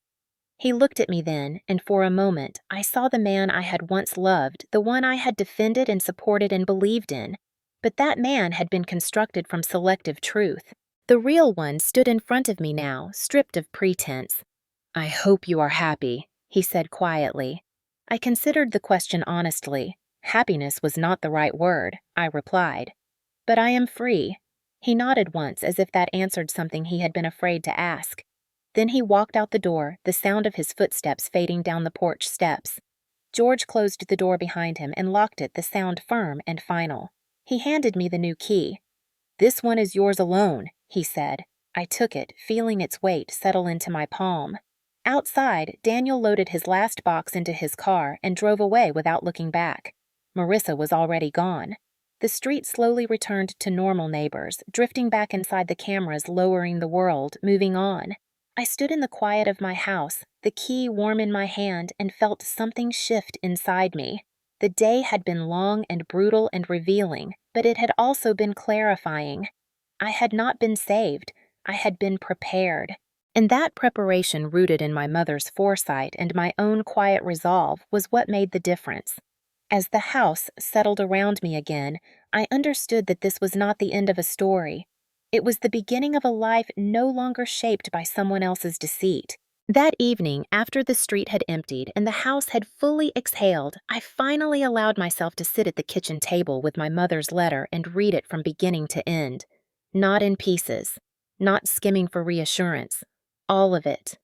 He looked at me then, and for a moment, I saw the man I had once loved, the one I had defended and supported and believed in. But that man had been constructed from selective truth. The real one stood in front of me now, stripped of pretense. I hope you are happy, he said quietly. I considered the question honestly. Happiness was not the right word, I replied. But I am free. He nodded once as if that answered something he had been afraid to ask. Then he walked out the door, the sound of his footsteps fading down the porch steps. George closed the door behind him and locked it, the sound firm and final. He handed me the new key. This one is yours alone, he said. I took it, feeling its weight settle into my palm. Outside, Daniel loaded his last box into his car and drove away without looking back. Marissa was already gone. The street slowly returned to normal neighbors, drifting back inside the cameras, lowering the world, moving on. I stood in the quiet of my house, the key warm in my hand, and felt something shift inside me. The day had been long and brutal and revealing, but it had also been clarifying. I had not been saved. I had been prepared. And that preparation, rooted in my mother's foresight and my own quiet resolve, was what made the difference. As the house settled around me again, I understood that this was not the end of a story. It was the beginning of a life no longer shaped by someone else's deceit. That evening, after the street had emptied and the house had fully exhaled, I finally allowed myself to sit at the kitchen table with my mother's letter and read it from beginning to end. Not in pieces, not skimming for reassurance. All of it.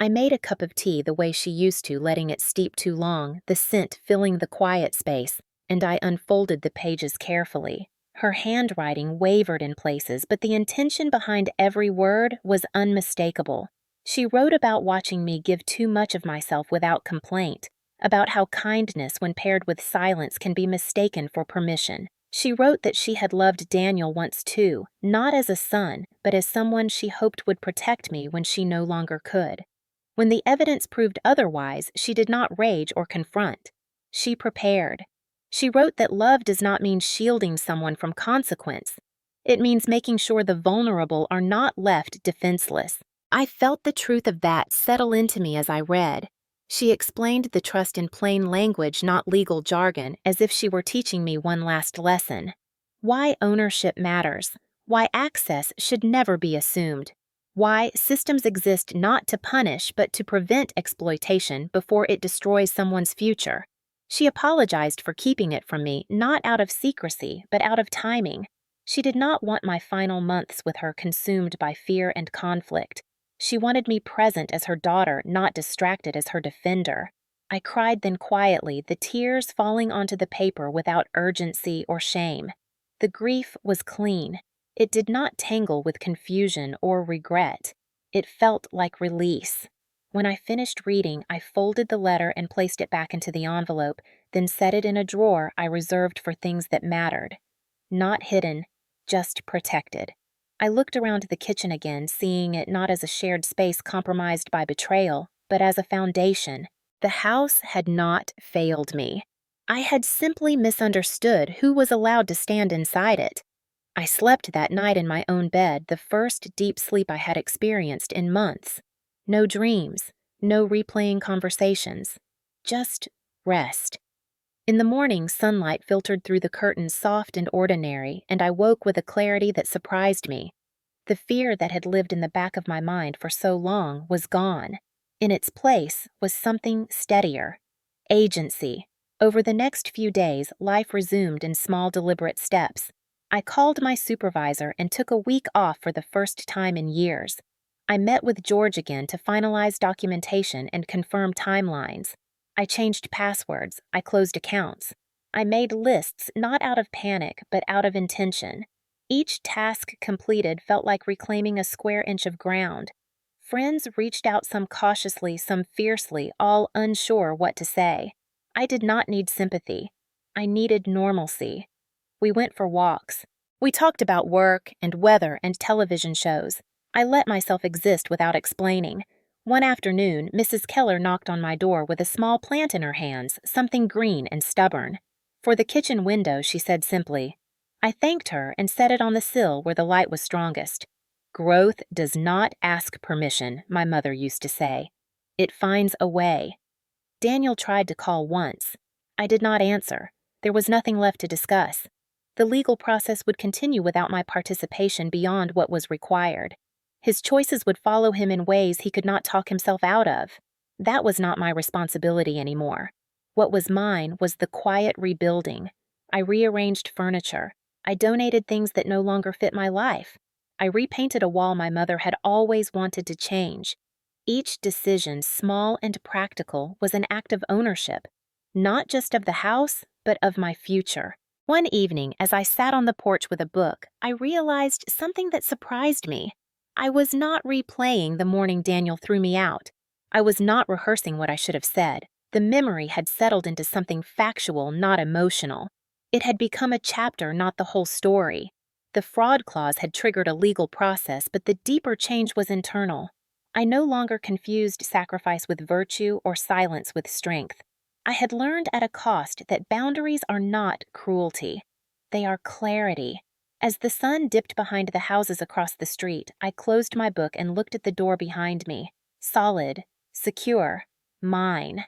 I made a cup of tea the way she used to, letting it steep too long, the scent filling the quiet space, and I unfolded the pages carefully. Her handwriting wavered in places, but the intention behind every word was unmistakable. She wrote about watching me give too much of myself without complaint, about how kindness when paired with silence can be mistaken for permission. She wrote that she had loved Daniel once too, not as a son, but as someone she hoped would protect me when she no longer could. When the evidence proved otherwise, she did not rage or confront. She prepared. She wrote that love does not mean shielding someone from consequence. It means making sure the vulnerable are not left defenseless. I felt the truth of that settle into me as I read. She explained the trust in plain language, not legal jargon, as if she were teaching me one last lesson. Why ownership matters. Why access should never be assumed. Why systems exist not to punish but to prevent exploitation before it destroys someone's future. She apologized for keeping it from me, not out of secrecy, but out of timing. She did not want my final months with her consumed by fear and conflict. She wanted me present as her daughter, not distracted as her defender. I cried then quietly, the tears falling onto the paper without urgency or shame. The grief was clean. It did not tangle with confusion or regret. It felt like release. When I finished reading, I folded the letter and placed it back into the envelope, then set it in a drawer I reserved for things that mattered. Not hidden, just protected. I looked around the kitchen again, seeing it not as a shared space compromised by betrayal, but as a foundation. The house had not failed me. I had simply misunderstood who was allowed to stand inside it. I slept that night in my own bed, the first deep sleep I had experienced in months. No dreams, no replaying conversations, just rest. In the morning, sunlight filtered through the curtains soft and ordinary, and I woke with a clarity that surprised me. The fear that had lived in the back of my mind for so long was gone. In its place was something steadier. Agency. Over the next few days, life resumed in small, deliberate steps. I called my supervisor and took a week off for the first time in years. I met with George again to finalize documentation and confirm timelines. I changed passwords. I closed accounts. I made lists not out of panic, but out of intention. Each task completed felt like reclaiming a square inch of ground. Friends reached out, some cautiously, some fiercely, all unsure what to say. I did not need sympathy. I needed normalcy. We went for walks. We talked about work and weather and television shows. I let myself exist without explaining. One afternoon, Mrs. Keller knocked on my door with a small plant in her hands, something green and stubborn. For the kitchen window, she said simply. I thanked her and set it on the sill where the light was strongest. Growth does not ask permission, my mother used to say. It finds a way. Daniel tried to call once. I did not answer. There was nothing left to discuss. The legal process would continue without my participation beyond what was required. His choices would follow him in ways he could not talk himself out of. That was not my responsibility anymore. What was mine was the quiet rebuilding. I rearranged furniture. I donated things that no longer fit my life. I repainted a wall my mother had always wanted to change. Each decision, small and practical, was an act of ownership, not just of the house, but of my future. One evening, as I sat on the porch with a book, I realized something that surprised me. I was not replaying the morning Daniel threw me out. I was not rehearsing what I should have said. The memory had settled into something factual, not emotional. It had become a chapter, not the whole story. The fraud clause had triggered a legal process, but the deeper change was internal. I no longer confused sacrifice with virtue or silence with strength. I had learned at a cost that boundaries are not cruelty. They are clarity. As the sun dipped behind the houses across the street, I closed my book and looked at the door behind me. Solid, secure, mine.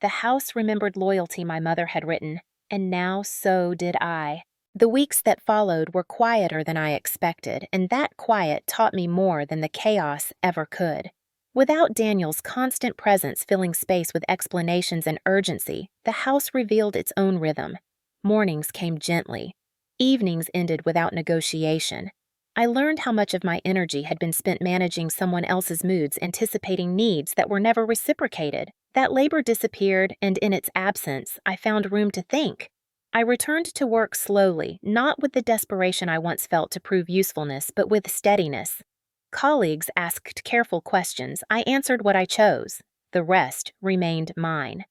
The house remembered loyalty my mother had written, and now so did I. The weeks that followed were quieter than I expected, and that quiet taught me more than the chaos ever could. Without Daniel's constant presence filling space with explanations and urgency, the house revealed its own rhythm. Mornings came gently. Evenings ended without negotiation. I learned how much of my energy had been spent managing someone else's moods, anticipating needs that were never reciprocated. That labor disappeared, and in its absence, I found room to think. I returned to work slowly, not with the desperation I once felt to prove usefulness, but with steadiness. Colleagues asked careful questions. I answered what I chose. The rest remained mine.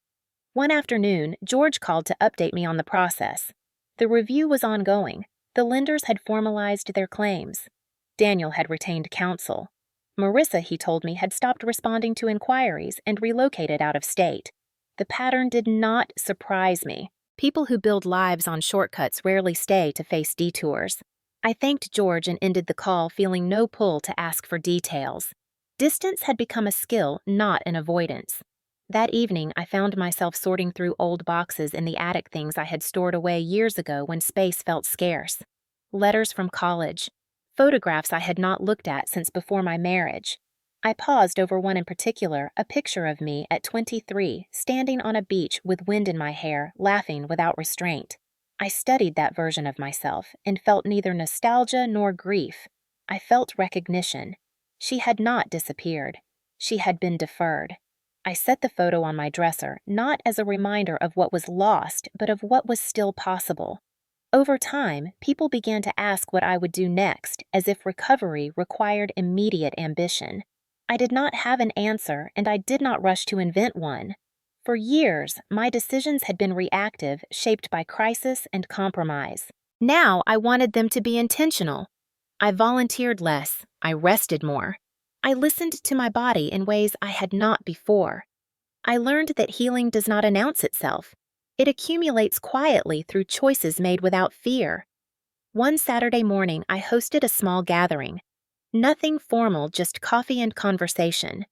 One afternoon, George called to update me on the process. The review was ongoing. The lenders had formalized their claims. Daniel had retained counsel. Marissa, he told me, had stopped responding to inquiries and relocated out of state. The pattern did not surprise me. People who build lives on shortcuts rarely stay to face detours. I thanked George and ended the call, feeling no pull to ask for details. Distance had become a skill, not an avoidance. That evening, I found myself sorting through old boxes in the attic, things I had stored away years ago when space felt scarce. Letters from college. Photographs I had not looked at since before my marriage. I paused over one in particular, a picture of me at 23, standing on a beach with wind in my hair, laughing without restraint. I studied that version of myself and felt neither nostalgia nor grief. I felt recognition. She had not disappeared. She had been deferred. I set the photo on my dresser, not as a reminder of what was lost, but of what was still possible. Over time, people began to ask what I would do next, as if recovery required immediate ambition. I did not have an answer, and I did not rush to invent one. For years, my decisions had been reactive, shaped by crisis and compromise. Now I wanted them to be intentional. I volunteered less. I rested more. I listened to my body in ways I had not before. I learned that healing does not announce itself. It accumulates quietly through choices made without fear. One Saturday morning, I hosted a small gathering. Nothing formal, just coffee and conversation.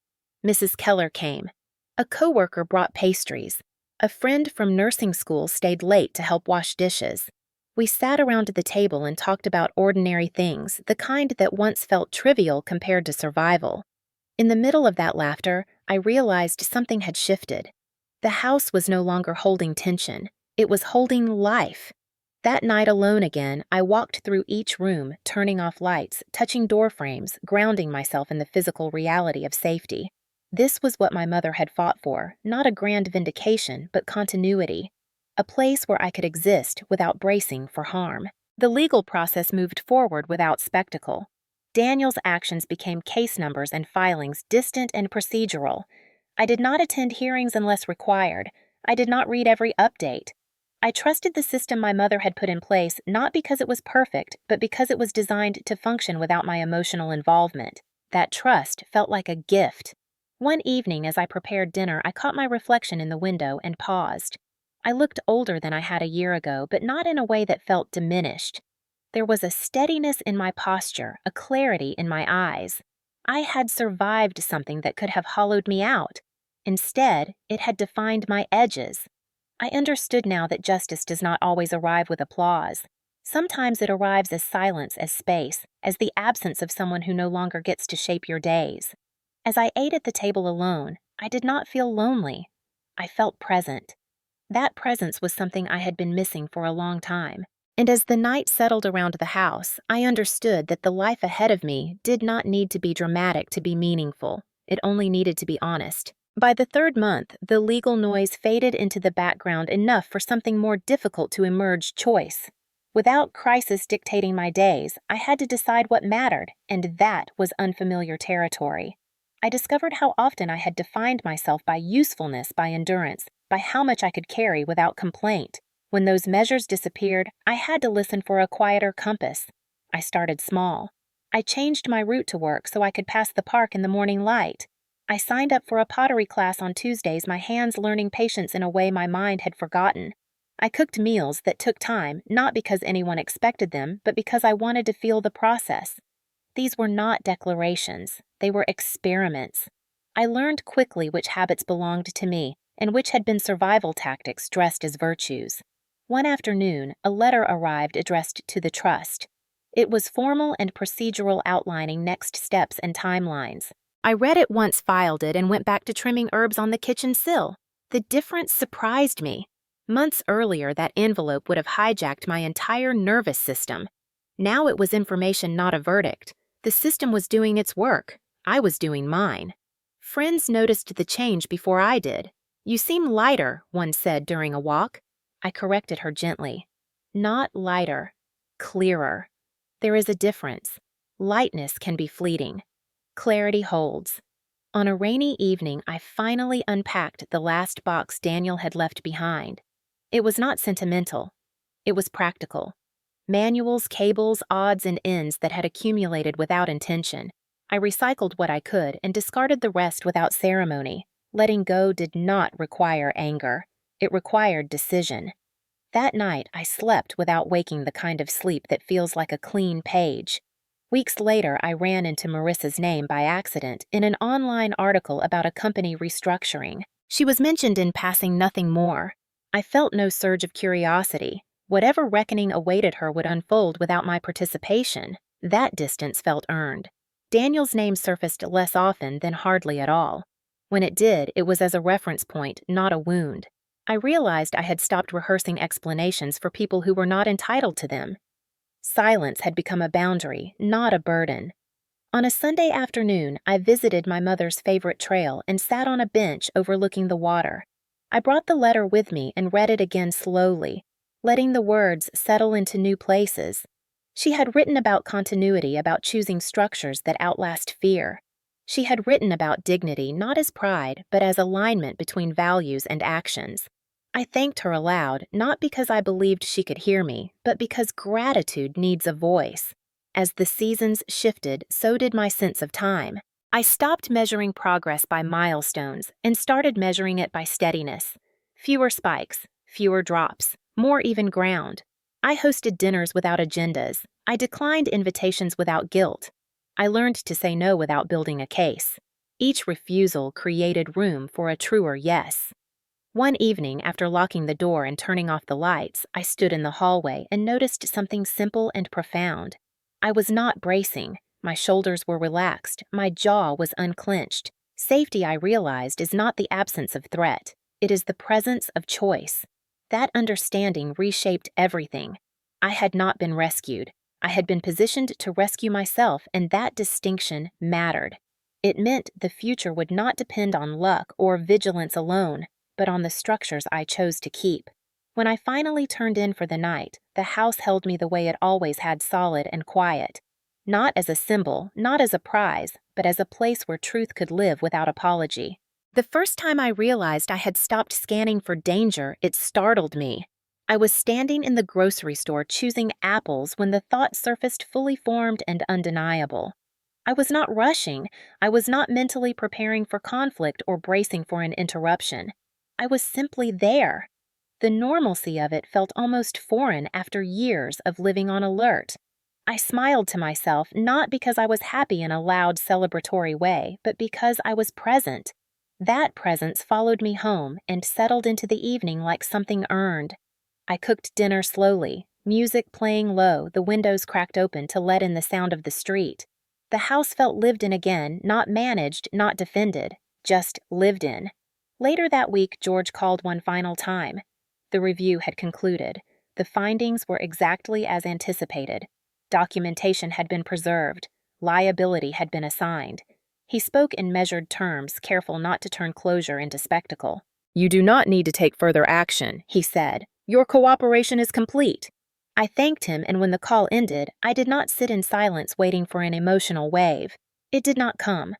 Mrs. Keller came. A coworker brought pastries. A friend from nursing school stayed late to help wash dishes. We sat around the table and talked about ordinary things, the kind that once felt trivial compared to survival. In the middle of that laughter, I realized something had shifted. The house was no longer holding tension. It was holding life. That night alone again, I walked through each room, turning off lights, touching door frames, grounding myself in the physical reality of safety. This was what my mother had fought for, not a grand vindication, but continuity. A place where I could exist without bracing for harm. The legal process moved forward without spectacle. Daniel's actions became case numbers and filings, distant and procedural. I did not attend hearings unless required. I did not read every update. I trusted the system my mother had put in place not because it was perfect, but because it was designed to function without my emotional involvement. That trust felt like a gift. One evening, as I prepared dinner, I caught my reflection in the window and paused. I looked older than I had a year ago, but not in a way that felt diminished. There was a steadiness in my posture, a clarity in my eyes. I had survived something that could have hollowed me out. Instead, it had defined my edges. I understood now that justice does not always arrive with applause. Sometimes it arrives as silence, as space, as the absence of someone who no longer gets to shape your days. As I ate at the table alone, I did not feel lonely. I felt present. That presence was something I had been missing for a long time. And as the night settled around the house, I understood that the life ahead of me did not need to be dramatic to be meaningful. It only needed to be honest. By the third month, the legal noise faded into the background enough for something more difficult to emerge: choice. Without crisis dictating my days, I had to decide what mattered, and that was unfamiliar territory. I discovered how often I had defined myself by usefulness, by endurance, by how much I could carry without complaint. When those measures disappeared, I had to listen for a quieter compass. I started small. I changed my route to work so I could pass the park in the morning light. I signed up for a pottery class on Tuesdays, my hands learning patience in a way my mind had forgotten. I cooked meals that took time, not because anyone expected them, but because I wanted to feel the process. These were not declarations. They were experiments. I learned quickly which habits belonged to me and which had been survival tactics dressed as virtues. One afternoon, a letter arrived addressed to the trust. It was formal and procedural, outlining next steps and timelines. I read it once, filed it, and went back to trimming herbs on the kitchen sill. The difference surprised me. Months earlier, that envelope would have hijacked my entire nervous system. Now it was information, not a verdict. The system was doing its work. I was doing mine. Friends noticed the change before I did. "You seem lighter," one said during a walk. I corrected her gently. "Not lighter, clearer. There is a difference. Lightness can be fleeting. Clarity holds." On a rainy evening, I finally unpacked the last box Daniel had left behind. It was not sentimental. It was practical. Manuals, cables, odds and ends that had accumulated without intention. I recycled what I could and discarded the rest without ceremony. Letting go did not require anger. It required decision. That night, I slept without waking, the kind of sleep that feels like a clean page. Weeks later, I ran into Marissa's name by accident in an online article about a company restructuring. She was mentioned in passing, nothing more. I felt no surge of curiosity. Whatever reckoning awaited her would unfold without my participation. That distance felt earned. Daniel's name surfaced less often than hardly at all. When it did, it was as a reference point, not a wound. I realized I had stopped rehearsing explanations for people who were not entitled to them. Silence had become a boundary, not a burden. On a Sunday afternoon, I visited my mother's favorite trail and sat on a bench overlooking the water. I brought the letter with me and read it again slowly, letting the words settle into new places. She had written about continuity, about choosing structures that outlast fear. She had written about dignity, not as pride, but as alignment between values and actions. I thanked her aloud, not because I believed she could hear me, but because gratitude needs a voice. As the seasons shifted, so did my sense of time. I stopped measuring progress by milestones and started measuring it by steadiness. Fewer spikes, fewer drops, more even ground. I hosted dinners without agendas. I declined invitations without guilt. I learned to say no without building a case. Each refusal created room for a truer yes. One evening, after locking the door and turning off the lights, I stood in the hallway and noticed something simple and profound. I was not bracing. My shoulders were relaxed. My jaw was unclenched. Safety, I realized, is not the absence of threat. It is the presence of choice. That understanding reshaped everything. I had not been rescued. I had been positioned to rescue myself, and that distinction mattered. It meant the future would not depend on luck or vigilance alone, but on the structures I chose to keep. When I finally turned in for the night, the house held me the way it always had, solid and quiet. Not as a symbol, not as a prize, but as a place where truth could live without apology. The first time I realized I had stopped scanning for danger, it startled me. I was standing in the grocery store choosing apples when the thought surfaced, fully formed and undeniable. I was not rushing. I was not mentally preparing for conflict or bracing for an interruption. I was simply there. The normalcy of it felt almost foreign after years of living on alert. I smiled to myself, not because I was happy in a loud, celebratory way, but because I was present. That presence followed me home and settled into the evening like something earned. I cooked dinner slowly, music playing low, the windows cracked open to let in the sound of the street. The house felt lived in again, not managed, not defended, just lived in. Later that week, George called one final time. The review had concluded. The findings were exactly as anticipated. Documentation had been preserved. Liability had been assigned. He spoke in measured terms, careful not to turn closure into spectacle. You do not need to take further action, He said. Your cooperation is complete. I thanked him, and when the call ended, I did not sit in silence waiting for an emotional wave. It did not come.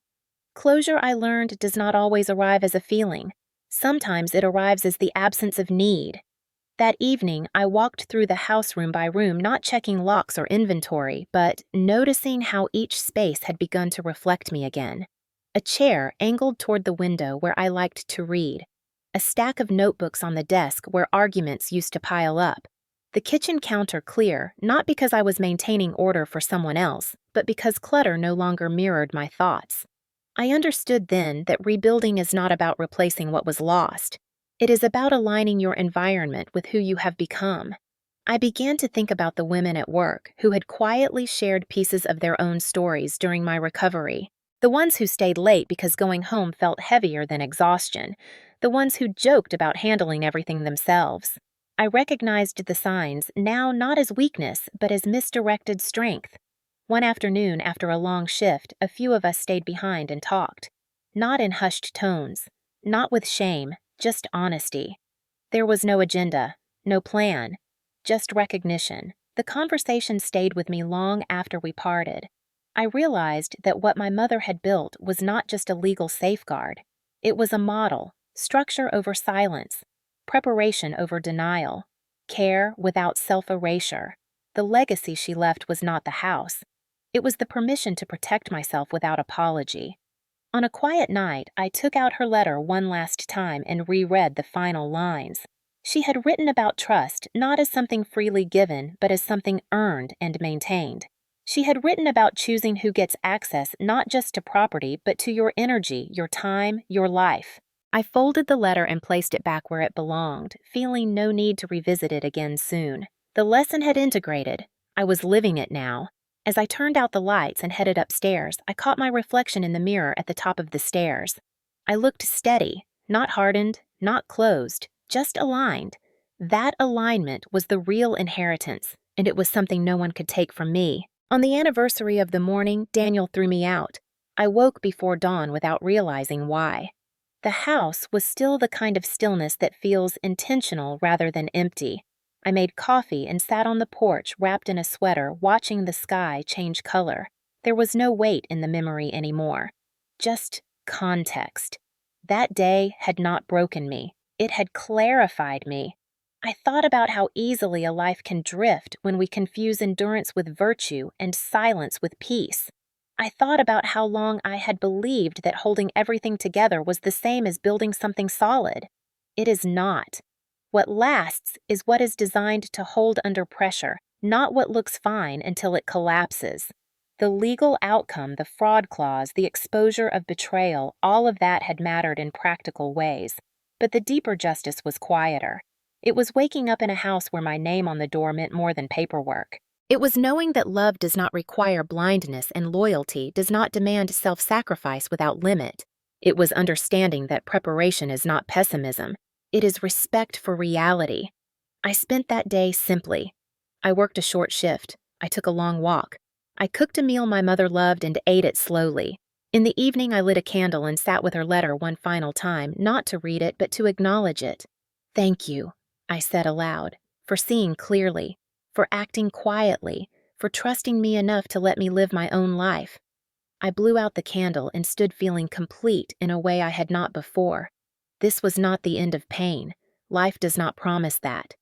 Closure, I learned, does not always arrive as a feeling. Sometimes it arrives as the absence of need. That evening, I walked through the house room by room, not checking locks or inventory, but noticing how each space had begun to reflect me again. A chair angled toward the window where I liked to read. A stack of notebooks on the desk where arguments used to pile up. The kitchen counter clear, not because I was maintaining order for someone else, but because clutter no longer mirrored my thoughts. I understood then that rebuilding is not about replacing what was lost. It is about aligning your environment with who you have become. I began to think about the women at work who had quietly shared pieces of their own stories during my recovery. The ones who stayed late because going home felt heavier than exhaustion. The ones who joked about handling everything themselves. I recognized the signs now not as weakness, but as misdirected strength. One afternoon, after a long shift, a few of us stayed behind and talked. Not in hushed tones, not with shame, just honesty. There was no agenda, no plan, just recognition. The conversation stayed with me long after we parted. I realized that what my mother had built was not just a legal safeguard. It was a model, structure over silence, preparation over denial, care without self-erasure. The legacy she left was not the house. It was the permission to protect myself without apology. On a quiet night, I took out her letter one last time and reread the final lines. She had written about trust not as something freely given, but as something earned and maintained. She had written about choosing who gets access not just to property, but to your energy, your time, your life. I folded the letter and placed it back where it belonged, feeling no need to revisit it again soon. The lesson had integrated. I was living it now. As I turned out the lights and headed upstairs, I caught my reflection in the mirror at the top of the stairs. I looked steady, not hardened, not closed, just aligned. That alignment was the real inheritance, and it was something no one could take from me. On the anniversary of the morning, Daniel threw me out. I woke before dawn without realizing why. The house was still the kind of stillness that feels intentional rather than empty. I made coffee and sat on the porch wrapped in a sweater, watching the sky change color. There was no weight in the memory anymore. Just context. That day had not broken me. It had clarified me. I thought about how easily a life can drift when we confuse endurance with virtue and silence with peace. I thought about how long I had believed that holding everything together was the same as building something solid. It is not. What lasts is what is designed to hold under pressure, not what looks fine until it collapses. The legal outcome, the fraud clause, the exposure of betrayal, all of that had mattered in practical ways. But the deeper justice was quieter. It was waking up in a house where my name on the door meant more than paperwork. It was knowing that love does not require blindness and loyalty does not demand self-sacrifice without limit. It was understanding that preparation is not pessimism. It is respect for reality. I spent that day simply. I worked a short shift. I took a long walk. I cooked a meal my mother loved and ate it slowly. In the evening, I lit a candle and sat with her letter one final time, not to read it, but to acknowledge it. Thank you. I said aloud, for seeing clearly, for acting quietly, for trusting me enough to let me live my own life. I blew out the candle and stood feeling complete in a way I had not before. This was not the end of pain. Life does not promise that.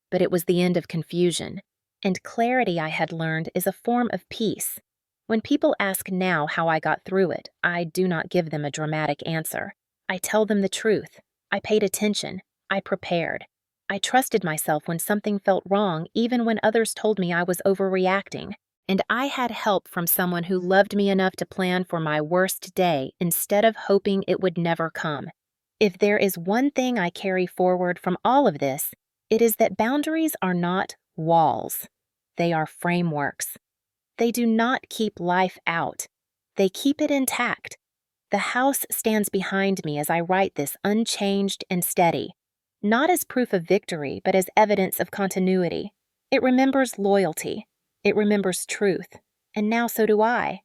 But it was the end of confusion. And clarity, I had learned, is a form of peace. When people ask now how I got through it, I do not give them a dramatic answer. I tell them the truth. I paid attention. I prepared. I trusted myself when something felt wrong, even when others told me I was overreacting. And I had help from someone who loved me enough to plan for my worst day instead of hoping it would never come. If there is one thing I carry forward from all of this, it is that boundaries are not walls. They are frameworks. They do not keep life out. They keep it intact. The house stands behind me as I write this unchanged and steady, not as proof of victory, but as evidence of continuity. It remembers loyalty. It remembers truth. And now so do I.